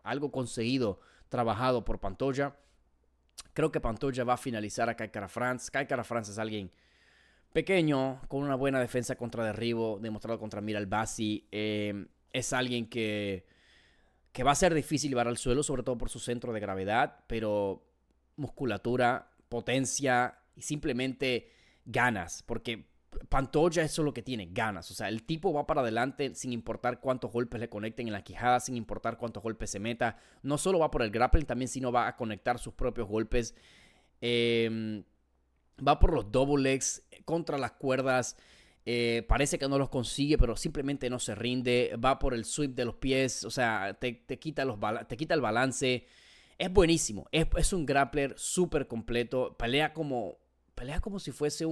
[SPEAKER 1] algo conseguido, trabajado por Pantoja. Creo que Pantoja va a finalizar a Kai Kara-France. Kai Kara-France es alguien pequeño, con una buena defensa contra derribo, demostrado contra Mira Albasi. Es alguien que va a ser difícil llevar al suelo, sobre todo por su centro de gravedad, pero musculatura, potencia y simplemente ganas, porque Pantoja eso es lo que tiene, ganas. O sea, el tipo va para adelante sin importar cuántos golpes le conecten en la quijada, sin importar cuántos golpes se meta. No solo va por el grappling, también sino va a conectar sus propios golpes. Va por los double legs contra las cuerdas. Parece que no los consigue, pero simplemente no se rinde. Va por el sweep de los pies. O sea, te quita el balance. Es buenísimo. Es un grappler súper completo. Pelea como si fuese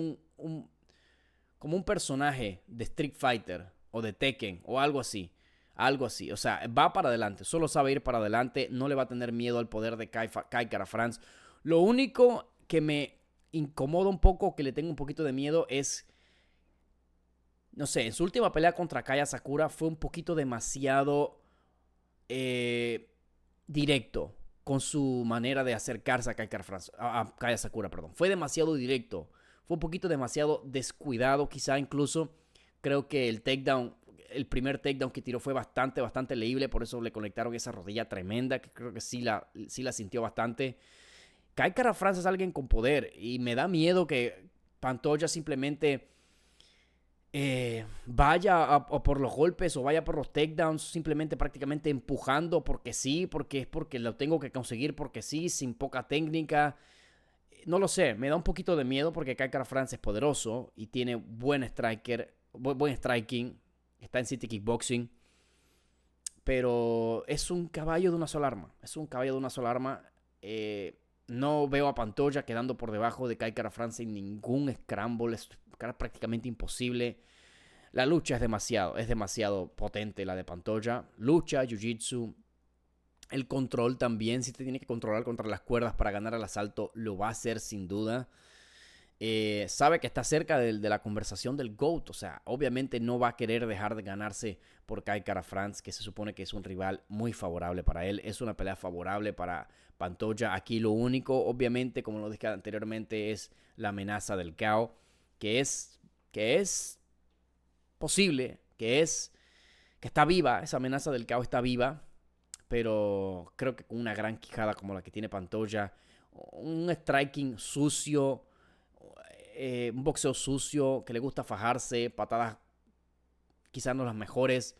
[SPEAKER 1] como un personaje de Street Fighter o de Tekken o algo así. Algo así. O sea, va para adelante. Solo sabe ir para adelante. No le va a tener miedo al poder de Kai Kara-France. Lo único que me incomoda un poco, que le tengo un poquito de miedo, es, no sé, en su última pelea contra Kai Asakura fue un poquito demasiado directo con su manera de acercarse a Kai Asakura, perdón. Fue demasiado directo. Fue un poquito demasiado descuidado, quizá incluso. Creo que el primer takedown que tiró fue bastante leíble, por eso le conectaron esa rodilla tremenda, que creo que sí la sintió bastante. Kai Kara-France es alguien con poder y me da miedo que Pantoja simplemente vaya por los golpes o vaya por los takedowns, simplemente prácticamente empujando porque sí, porque lo tengo que conseguir porque sí, sin poca técnica. No lo sé, me da un poquito de miedo porque Kai Kara-France es poderoso y tiene buen striking, está en City Kickboxing, pero es un caballo de una sola arma. No veo a Pantoja quedando por debajo de Kai Kara-France en ningún scramble. Es prácticamente imposible. La lucha es demasiado potente la de Pantoja. Lucha, jiu-jitsu, el control también. Si te tiene que controlar contra las cuerdas para ganar el asalto, lo va a hacer sin duda. Sabe que está cerca de la conversación del GOAT. O sea, obviamente no va a querer dejar de ganarse por Kai Kara-France, que se supone que es un rival muy favorable para él. Es una pelea favorable para Pantoja. Aquí lo único, obviamente, como lo dije anteriormente, es la amenaza del KO, que es posible, que está viva. Esa amenaza del KO está viva, pero creo que con una gran quijada como la que tiene Pantoja, un striking sucio, un boxeo sucio que le gusta fajarse, patadas quizás no las mejores,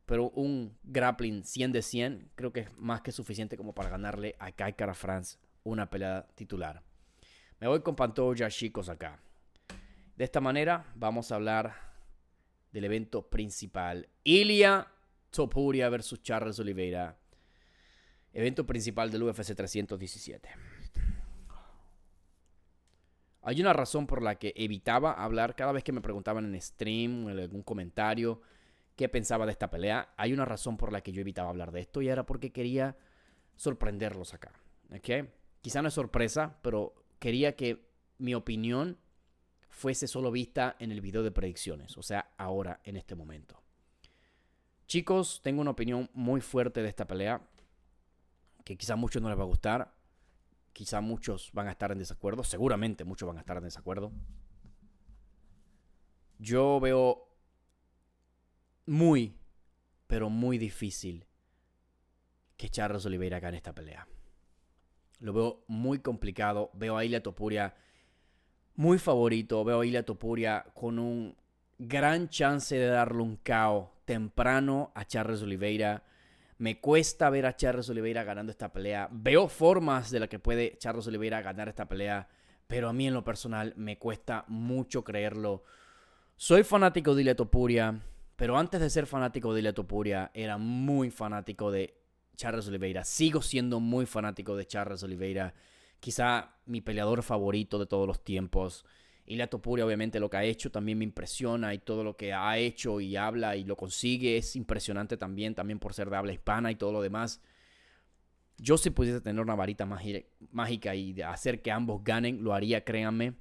[SPEAKER 1] pero un grappling 100 de 100 creo que es más que suficiente como para ganarle a Kai Kara-France una pelea titular. Me voy con Pantoja, chicos, acá. De esta manera vamos a hablar del evento principal. Ilia Topuria versus Charles Oliveira. Evento principal del UFC 317. Hay una razón por la que evitaba hablar cada vez que me preguntaban en stream o en algún comentario qué pensaba de esta pelea. Hay una razón por la que yo evitaba hablar de esto y era porque quería sorprenderlos acá. ¿Okay? Quizá no es sorpresa, pero quería que mi opinión fuese solo vista en el video de predicciones, o sea, ahora, en este momento. Chicos, tengo una opinión muy fuerte de esta pelea, que quizá a muchos no les va a gustar, quizá muchos van a estar en desacuerdo, seguramente muchos van a estar en desacuerdo. Yo veo muy, pero muy difícil que Charles Oliveira gane esta pelea. Lo veo muy complicado, veo a Ilia Topuria muy favorito. Veo a Ilia Topuria con un gran chance de darle un KO temprano a Charles Oliveira. Me cuesta ver a Charles Oliveira ganando esta pelea. Veo formas de la que puede Charles Oliveira ganar esta pelea, pero a mí en lo personal me cuesta mucho creerlo. Soy fanático de Ilia Topuria, pero antes de ser fanático de Ilia Topuria era muy fanático de Charles Oliveira. Sigo siendo muy fanático de Charles Oliveira. Quizá mi peleador favorito de todos los tiempos. Ilia Topuria, obviamente, lo que ha hecho también me impresiona, y todo lo que ha hecho y habla y lo consigue es impresionante también por ser de habla hispana y todo lo demás. Yo, si pudiese tener una varita mágica y hacer que ambos ganen, lo haría, créanme.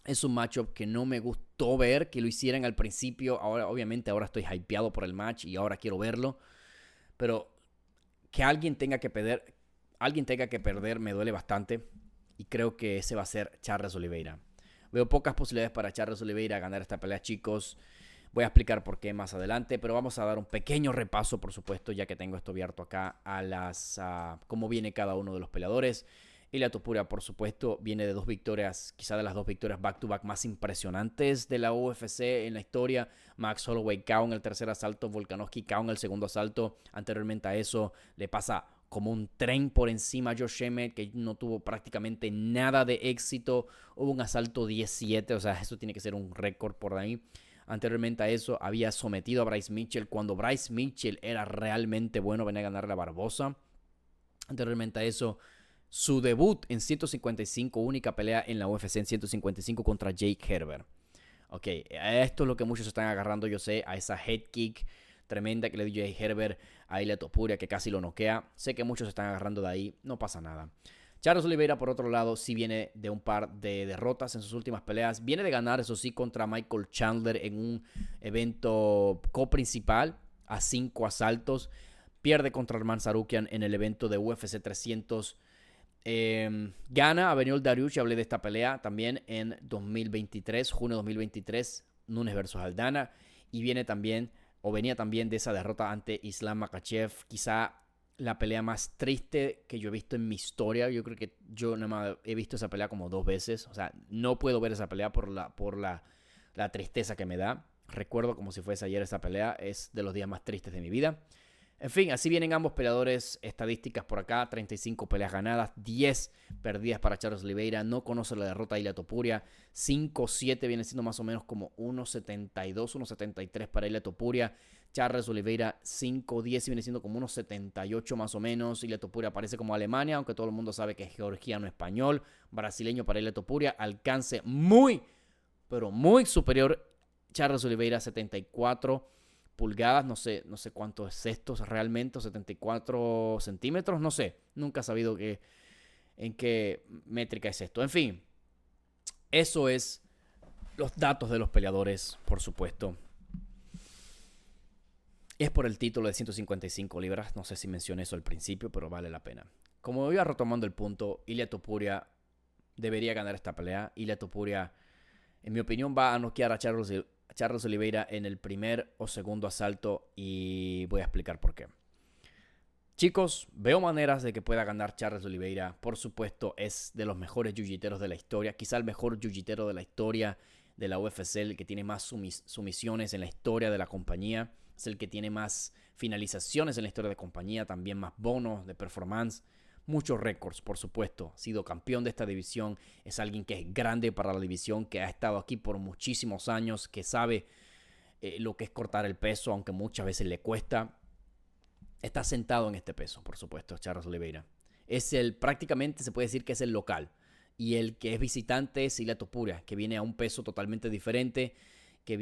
[SPEAKER 1] Es un matchup que no me gustó ver que lo hicieran al principio. Ahora, obviamente, ahora estoy hypeado por el match y ahora quiero verlo. Pero que alguien tenga que perder me duele bastante, y creo que ese va a ser Charles Oliveira. Veo pocas posibilidades para Charles Oliveira ganar esta pelea, chicos. Voy a explicar por qué más adelante, pero vamos a dar un pequeño repaso, por supuesto, ya que tengo esto abierto acá, a cómo viene cada uno de los peleadores. Ilia Topuria, por supuesto, viene de 2 victorias, quizá de las 2 victorias back-to-back más impresionantes de la UFC en la historia. Max Holloway KO en el tercer asalto, Volkanovski KO en el segundo asalto. Anteriormente a eso le pasa como un tren por encima a Josh Emmett, que no tuvo prácticamente nada de éxito. Hubo un asalto 17, o sea, eso tiene que ser un récord por ahí. Anteriormente a eso había sometido a Bryce Mitchell cuando Bryce Mitchell era realmente bueno, venía a ganarle a Barbosa. Anteriormente a eso, su debut en 155, única pelea en la UFC en 155 contra Jake Herbert. Ok, esto es lo que muchos están agarrando, yo sé, a esa head kick tremenda que le dio Jake Herbert a Ilia Topuria, que casi lo noquea. Sé que muchos se están agarrando de ahí, no pasa nada. Charles Oliveira, por otro lado, sí viene de un par de derrotas en sus últimas peleas. Viene de ganar, eso sí, contra Michael Chandler en un evento coprincipal a 5 asaltos. Pierde contra Arman Tsarukyan en el evento de UFC 300. Gana a Beneil Dariush, hablé de esta pelea también en 2023, junio de 2023, Nunes versus Aldana. Y venía también de esa derrota ante Islam Makhachev, quizá la pelea más triste que yo he visto en mi historia. Yo creo que yo nada más he visto esa pelea como 2 veces. O sea, no puedo ver esa pelea por la tristeza que me da. Recuerdo como si fuese ayer esa pelea. Es de los días más tristes de mi vida. En fin, así vienen ambos peleadores. Estadísticas por acá: 35 peleas ganadas, 10 perdidas para Charles Oliveira. No conoce la derrota de Ilia Topuria. 5-7 viene siendo más o menos como 1.72, 1.73 para Ilia Topuria. Charles Oliveira 5-10 viene siendo como 1.78 más o menos. Ilia Topuria aparece como Alemania, aunque todo el mundo sabe que es georgiano español. Brasileño para Ilia Topuria. Alcance muy, pero muy superior. Charles Oliveira 74 pulgadas, no sé cuánto es esto realmente, 74 centímetros, no sé, nunca he sabido en qué métrica es esto. En fin, eso es los datos de los peleadores, por supuesto. Es por el título de 155 libras, no sé si mencioné eso al principio, pero vale la pena. Como iba retomando el punto, Ilia Topuria debería ganar esta pelea. Ilia Topuria, en mi opinión, va a noquear a Charles Oliveira en el primer o segundo asalto y voy a explicar por qué. Chicos, veo maneras de que pueda ganar Charles Oliveira. Por supuesto, es de los mejores jiu-jiteros de la historia. Quizá el mejor jiu-jitero de la historia de la UFC, el que tiene más sumisiones en la historia de la compañía. Es el que tiene más finalizaciones en la historia de la compañía. También más bonos de performance. Muchos récords, por supuesto. Ha sido campeón de esta división. Es alguien que es grande para la división, que ha estado aquí por muchísimos años, que sabe lo que es cortar el peso, aunque muchas veces le cuesta. Está sentado en este peso, por supuesto, Charles Oliveira. Prácticamente se puede decir que es el local. Y el que es visitante es Ilia Topuria, que viene a un peso totalmente diferente, que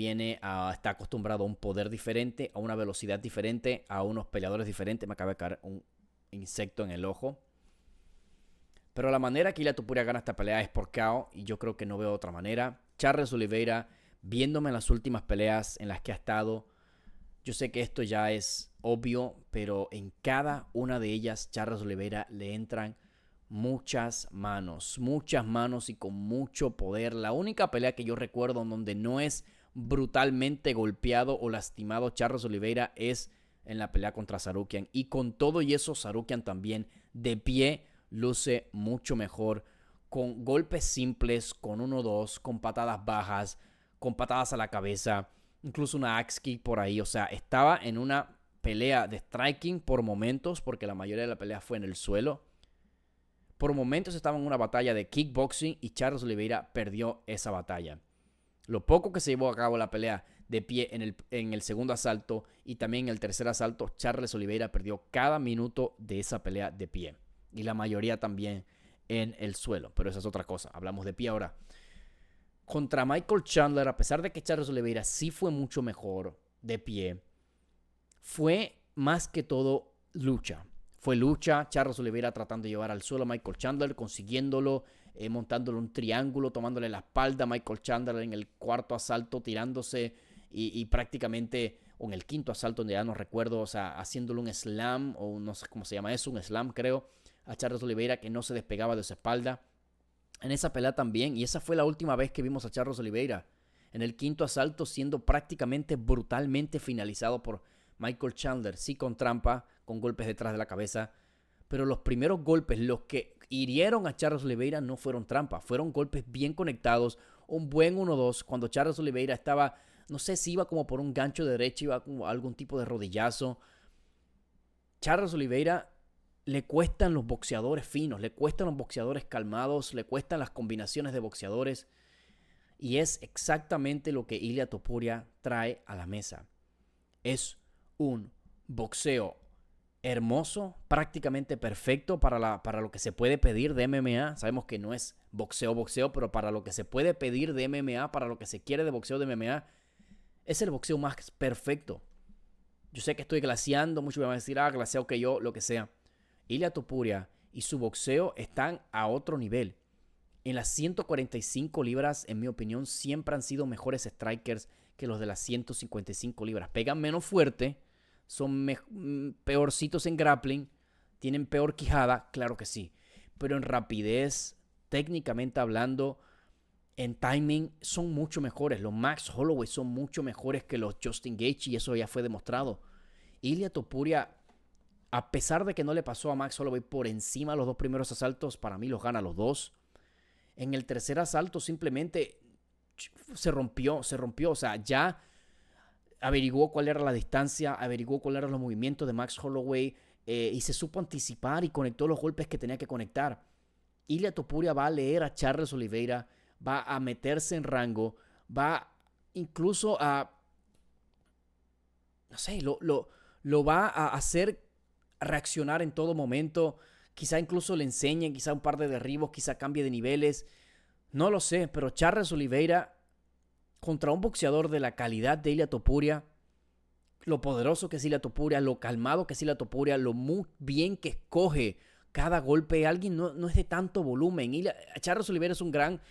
[SPEAKER 1] está acostumbrado a un poder diferente, a una velocidad diferente, a unos peleadores diferentes. Me acaba de caer un insecto en el ojo. Pero la manera que Ilia Topuria gana esta pelea es por KO, y yo creo que no veo otra manera. Charles Oliveira, viéndome en las últimas peleas en las que ha estado, yo sé que esto ya es obvio, pero en cada una de ellas Charles Oliveira le entran muchas manos y con mucho poder. La única pelea que yo recuerdo en donde no es brutalmente golpeado o lastimado Charles Oliveira es en la pelea contra Tsarukyan, y con todo y eso Tsarukyan también de pie luce mucho mejor, con golpes simples, con 1-2, con patadas bajas, con patadas a la cabeza, incluso una axe kick por ahí. O sea, estaba en una pelea de striking por momentos, porque la mayoría de la pelea fue en el suelo. Por momentos estaba en una batalla de kickboxing y Charles Oliveira perdió esa batalla. Lo poco que se llevó a cabo la pelea de pie en el segundo asalto y también en el tercer asalto, Charles Oliveira perdió cada minuto de esa pelea de pie. Y la mayoría también en el suelo. Pero esa es otra cosa. Hablamos de pie ahora. Contra Michael Chandler, a pesar de que Charles Oliveira sí fue mucho mejor de pie, fue más que todo lucha. Fue lucha, Charles Oliveira tratando de llevar al suelo a Michael Chandler, consiguiéndolo, montándole un triángulo, tomándole la espalda a Michael Chandler en el cuarto asalto, tirándose y prácticamente, o en el quinto asalto, donde ya no recuerdo, o sea, haciéndole un slam, o no sé cómo se llama eso, un slam creo, a Charles Oliveira, que no se despegaba de su espalda. En esa pelea también, y esa fue la última vez que vimos a Charles Oliveira, en el quinto asalto, siendo prácticamente brutalmente finalizado por Michael Chandler, sí con trampa, con golpes detrás de la cabeza, pero los primeros golpes, los que hirieron a Charles Oliveira, no fueron trampa, fueron golpes bien conectados, un buen 1-2, cuando Charles Oliveira estaba, no sé si iba como por un gancho de derecha, iba como algún tipo de rodillazo. Charles Oliveira le cuestan los boxeadores finos, le cuestan los boxeadores calmados, le cuestan las combinaciones de boxeadores, y es exactamente lo que Ilia Topuria trae a la mesa. Es un boxeo hermoso, prácticamente perfecto para lo que se puede pedir de MMA. Sabemos que no es boxeo, pero para lo que se puede pedir de MMA, para lo que se quiere de boxeo de MMA, es el boxeo más perfecto. Yo sé que estoy glaseando, muchos me van a decir, glaseado que yo, lo que sea. Ilia Topuria y su boxeo están a otro nivel. En las 145 libras, en mi opinión, siempre han sido mejores strikers que los de las 155 libras. Pegan menos fuerte, son peorcitos en grappling, tienen peor quijada, claro que sí. Pero en rapidez, técnicamente hablando, en timing, son mucho mejores. Los Max Holloway son mucho mejores que los Justin Gaethje, y eso ya fue demostrado. Ilia Topuria, a pesar de que no le pasó a Max Holloway por encima los dos primeros asaltos, para mí los gana los dos. En el tercer asalto simplemente se rompió. O sea, ya averiguó cuál era la distancia, averiguó cuáles eran los movimientos de Max Holloway y se supo anticipar y conectó los golpes que tenía que conectar. Ilia Topuria va a leer a Charles Oliveira, va a meterse en rango, va incluso a, no sé, lo va a hacer reaccionar en todo momento. Quizá incluso le enseñen, quizá un par de derribos, quizá cambie de niveles. No lo sé, pero Charles Oliveira contra un boxeador de la calidad de Ilia Topuria, lo poderoso que es Ilia Topuria, lo calmado que es Ilia Topuria, lo muy bien que escoge cada golpe. Alguien no es de tanto volumen. Charles Oliveira es un gran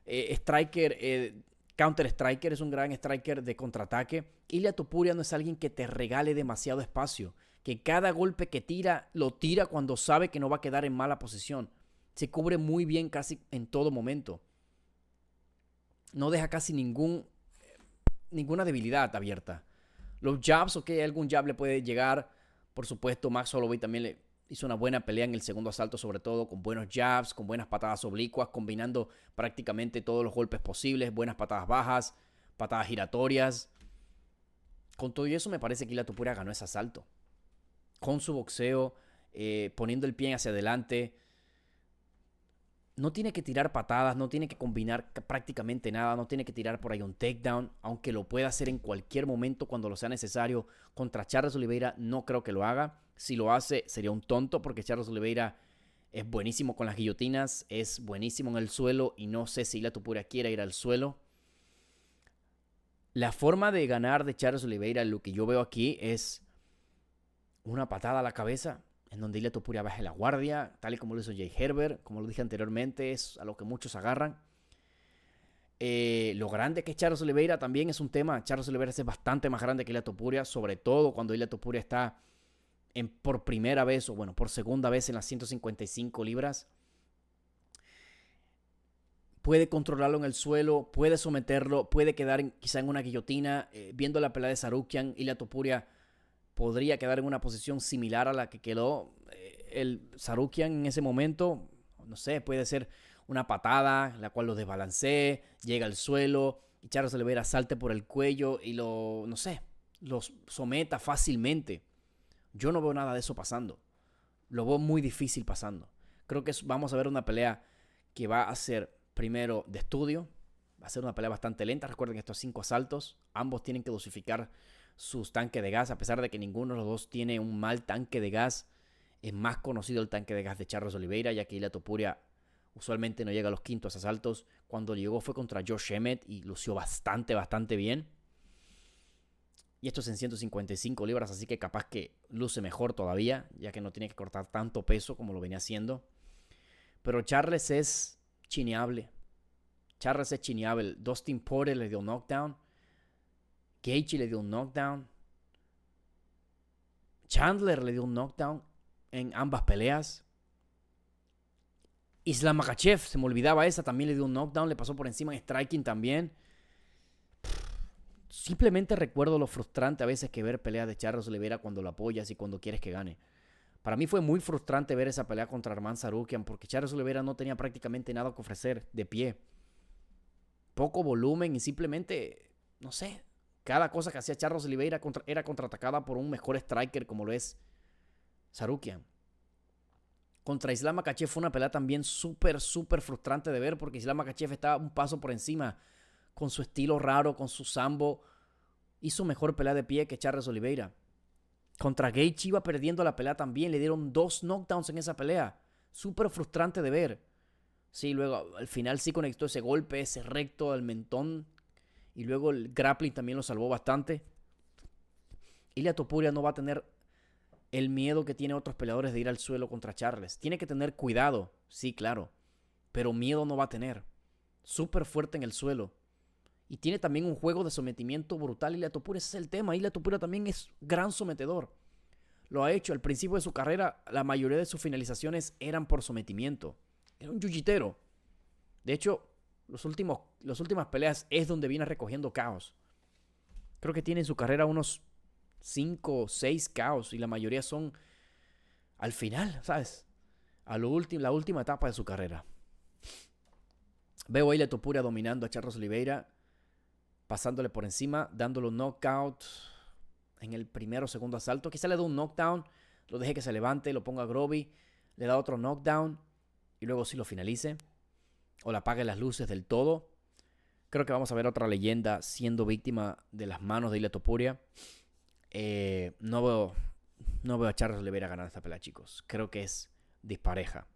[SPEAKER 1] striker, counter striker, es un gran striker de contraataque. Ilia Topuria no es alguien que te regale demasiado espacio, que cada golpe que tira, lo tira cuando sabe que no va a quedar en mala posición. Se cubre muy bien casi en todo momento. No deja casi ninguna debilidad abierta. Los jabs, ok, algún jab le puede llegar. Por supuesto, Max Holloway también le hizo una buena pelea en el segundo asalto, sobre todo con buenos jabs, con buenas patadas oblicuas, combinando prácticamente todos los golpes posibles, buenas patadas bajas, patadas giratorias. Con todo eso me parece que Ilia Topuria ganó ese asalto. Con su boxeo, poniendo el pie hacia adelante. No tiene que tirar patadas, no tiene que combinar prácticamente nada, no tiene que tirar por ahí un takedown, aunque lo pueda hacer en cualquier momento cuando lo sea necesario. Contra Charles Oliveira no creo que lo haga. Si lo hace sería un tonto, porque Charles Oliveira es buenísimo con las guillotinas, es buenísimo en el suelo y no sé si Ilia Topuria quiera ir al suelo. La forma de ganar de Charles Oliveira, lo que yo veo aquí es una patada a la cabeza, en donde Ilia Topuria baje la guardia, tal y como lo hizo Jay Herbert, como lo dije anteriormente, es a lo que muchos agarran. Lo grande que es Charles Oliveira también es un tema. Charles Oliveira es bastante más grande que Ilia Topuria, sobre todo cuando Ilia Topuria está por primera vez, o bueno, por segunda vez en las 155 libras. Puede controlarlo en el suelo, puede someterlo, puede quedar quizá en una guillotina. Viendo la pelea de Tsarukyan, Ilia Topuria podría quedar en una posición similar a la que quedó el Tsarukyan en ese momento. No sé, puede ser una patada, la cual lo desbalancee, llega al suelo y Charles Oliveira salte por el cuello y lo someta fácilmente. Yo no veo nada de eso pasando. Lo veo muy difícil pasando. Creo que vamos a ver una pelea que va a ser primero de estudio. Va a ser una pelea bastante lenta. Recuerden estos 5 asaltos. Ambos tienen que dosificar sus tanques de gas, a pesar de que ninguno de los dos tiene un mal tanque de gas. Es más conocido el tanque de gas de Charles Oliveira, ya que Ilia Topuria usualmente no llega a los quintos asaltos. Cuando llegó fue contra Josh Emmett y lució bastante bien. Y esto es en 155 libras, así que capaz que luce mejor todavía, ya que no tiene que cortar tanto peso como lo venía haciendo. Pero Charles es chineable. Dustin Poirier le dio un knockdown. Gaethje le dio un knockdown. Chandler le dio un knockdown en ambas peleas. Islam Makhachev, se me olvidaba esa, también le dio un knockdown, le pasó por encima en striking también. Simplemente recuerdo lo frustrante a veces que ver peleas de Charles Oliveira cuando lo apoyas y cuando quieres que gane. Para mí fue muy frustrante ver esa pelea contra Arman Tsarukyan porque Charles Oliveira no tenía prácticamente nada que ofrecer de pie. Poco volumen y simplemente, no sé, cada cosa que hacía Charles Oliveira era contraatacada por un mejor striker como lo es Tsarukyan. Contra Islam Makhachev fue una pelea también súper frustrante de ver porque Islam Makhachev estaba un paso por encima con su estilo raro, con su sambo. Hizo mejor pelea de pie que Charles Oliveira. Contra Gaethje iba perdiendo la pelea también. Le dieron 2 knockdowns en esa pelea. Súper frustrante de ver. Sí, luego al final sí conectó ese golpe, ese recto al mentón. Y luego el grappling también lo salvó bastante. Ilia Topuria no va a tener el miedo que tienen otros peleadores de ir al suelo contra Charles. Tiene que tener cuidado, sí, claro. Pero miedo no va a tener. Súper fuerte en el suelo. Y tiene también un juego de sometimiento brutal. Ilia Topuria, ese es el tema. Ilia Topuria también es gran sometedor. Lo ha hecho. Al principio de su carrera, la mayoría de sus finalizaciones eran por sometimiento. Era un jiu-jitero. De hecho, las últimas peleas es donde viene recogiendo caos. Creo que tiene en su carrera unos 5 o 6 caos. Y la mayoría son al final, ¿sabes? La última etapa de su carrera. Veo a Ilia Topuria dominando a Charles Oliveira. pasándole por encima, dándole un knockout en el primero o segundo asalto. Quizá le dé un knockdown, lo deje que se levante, lo ponga a Groby, le da otro knockdown y luego sí lo finalice o le apague las luces del todo. Creo que vamos a ver otra leyenda siendo víctima de las manos de Ilia Topuria. No veo a Charles Oliveira ganar esta pelea, chicos. Creo que es dispareja.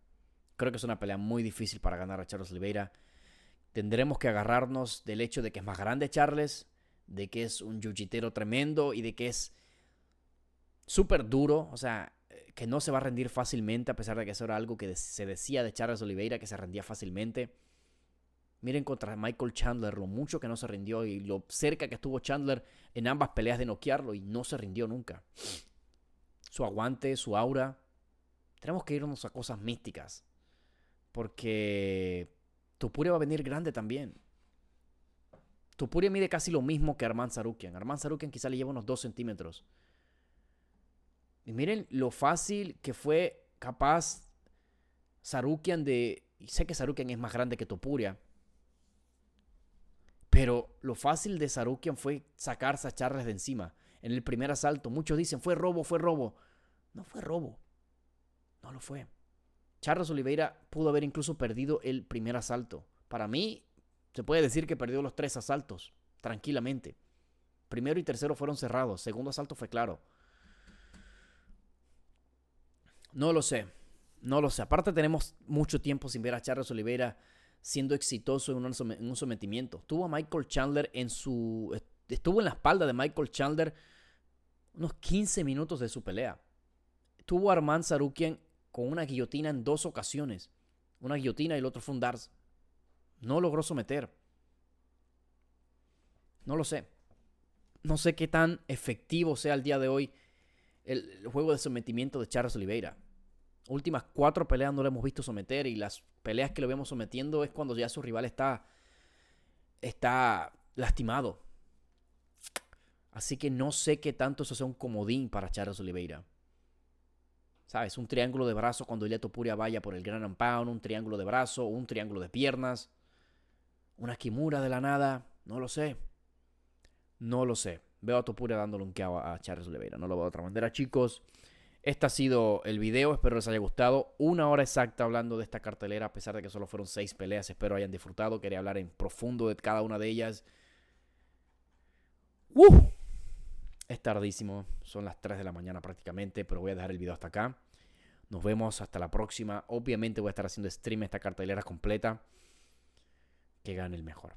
[SPEAKER 1] Creo que es una pelea muy difícil para ganar a Charles Oliveira. Tendremos que agarrarnos del hecho de que es más grande Charles, de que es un jiu-jitero tremendo y de que es súper duro. O sea, que no se va a rendir fácilmente, a pesar de que eso era algo que se decía de Charles Oliveira, que se rendía fácilmente. Miren contra Michael Chandler lo mucho que no se rindió y lo cerca que estuvo Chandler en ambas peleas de noquearlo y no se rindió nunca. Su aguante, su aura. Tenemos que irnos a cosas místicas. Porque Topuria va a venir grande también. Topuria mide casi lo mismo que Arman Tsarukyan. Arman Tsarukyan quizá le lleva unos 2 centímetros. Y miren lo fácil que fue capaz Tsarukyan de... Y sé que Tsarukyan es más grande que Topuria. Pero lo fácil de Tsarukyan fue sacarse a Charles de encima. En el primer asalto, muchos dicen, fue robo, fue robo. No fue robo. No lo fue. Charles Oliveira pudo haber incluso perdido el primer asalto. Para mí, se puede decir que perdió los 3 asaltos, tranquilamente. Primero y tercero fueron cerrados. Segundo asalto fue claro. No lo sé. No lo sé. Aparte tenemos mucho tiempo sin ver a Charles Oliveira siendo exitoso en un sometimiento. Tuvo a Michael Chandler estuvo en la espalda de Michael Chandler unos 15 minutos de su pelea. Tuvo a Arman Tsarukyan con una guillotina en 2 ocasiones. Una guillotina y el otro fue un darts. No logró someter. No lo sé. No sé qué tan efectivo sea el día de hoy el juego de sometimiento de Charles Oliveira. Últimas 4 peleas no lo hemos visto someter y las peleas que lo vemos sometiendo es cuando ya su rival está lastimado. Así que no sé qué tanto eso sea un comodín para Charles Oliveira. ¿Sabes? Un triángulo de brazo cuando Ilia Topuria vaya por el Ground and Pound, un triángulo de brazo, un triángulo de piernas, una Kimura de la nada, no lo sé. No lo sé. Veo a Topuria dándole un KO a Charles Oliveira, no lo veo de otra manera, chicos. Este ha sido el video, espero les haya gustado. 1 hora exacta hablando de esta cartelera, a pesar de que solo fueron 6 peleas. Espero hayan disfrutado. Quería hablar en profundo de cada una de ellas. Es tardísimo, son las 3 de la mañana prácticamente, pero voy a dejar el video hasta acá. Nos vemos hasta la próxima. Obviamente voy a estar haciendo stream esta cartelera completa. Que gane el mejor.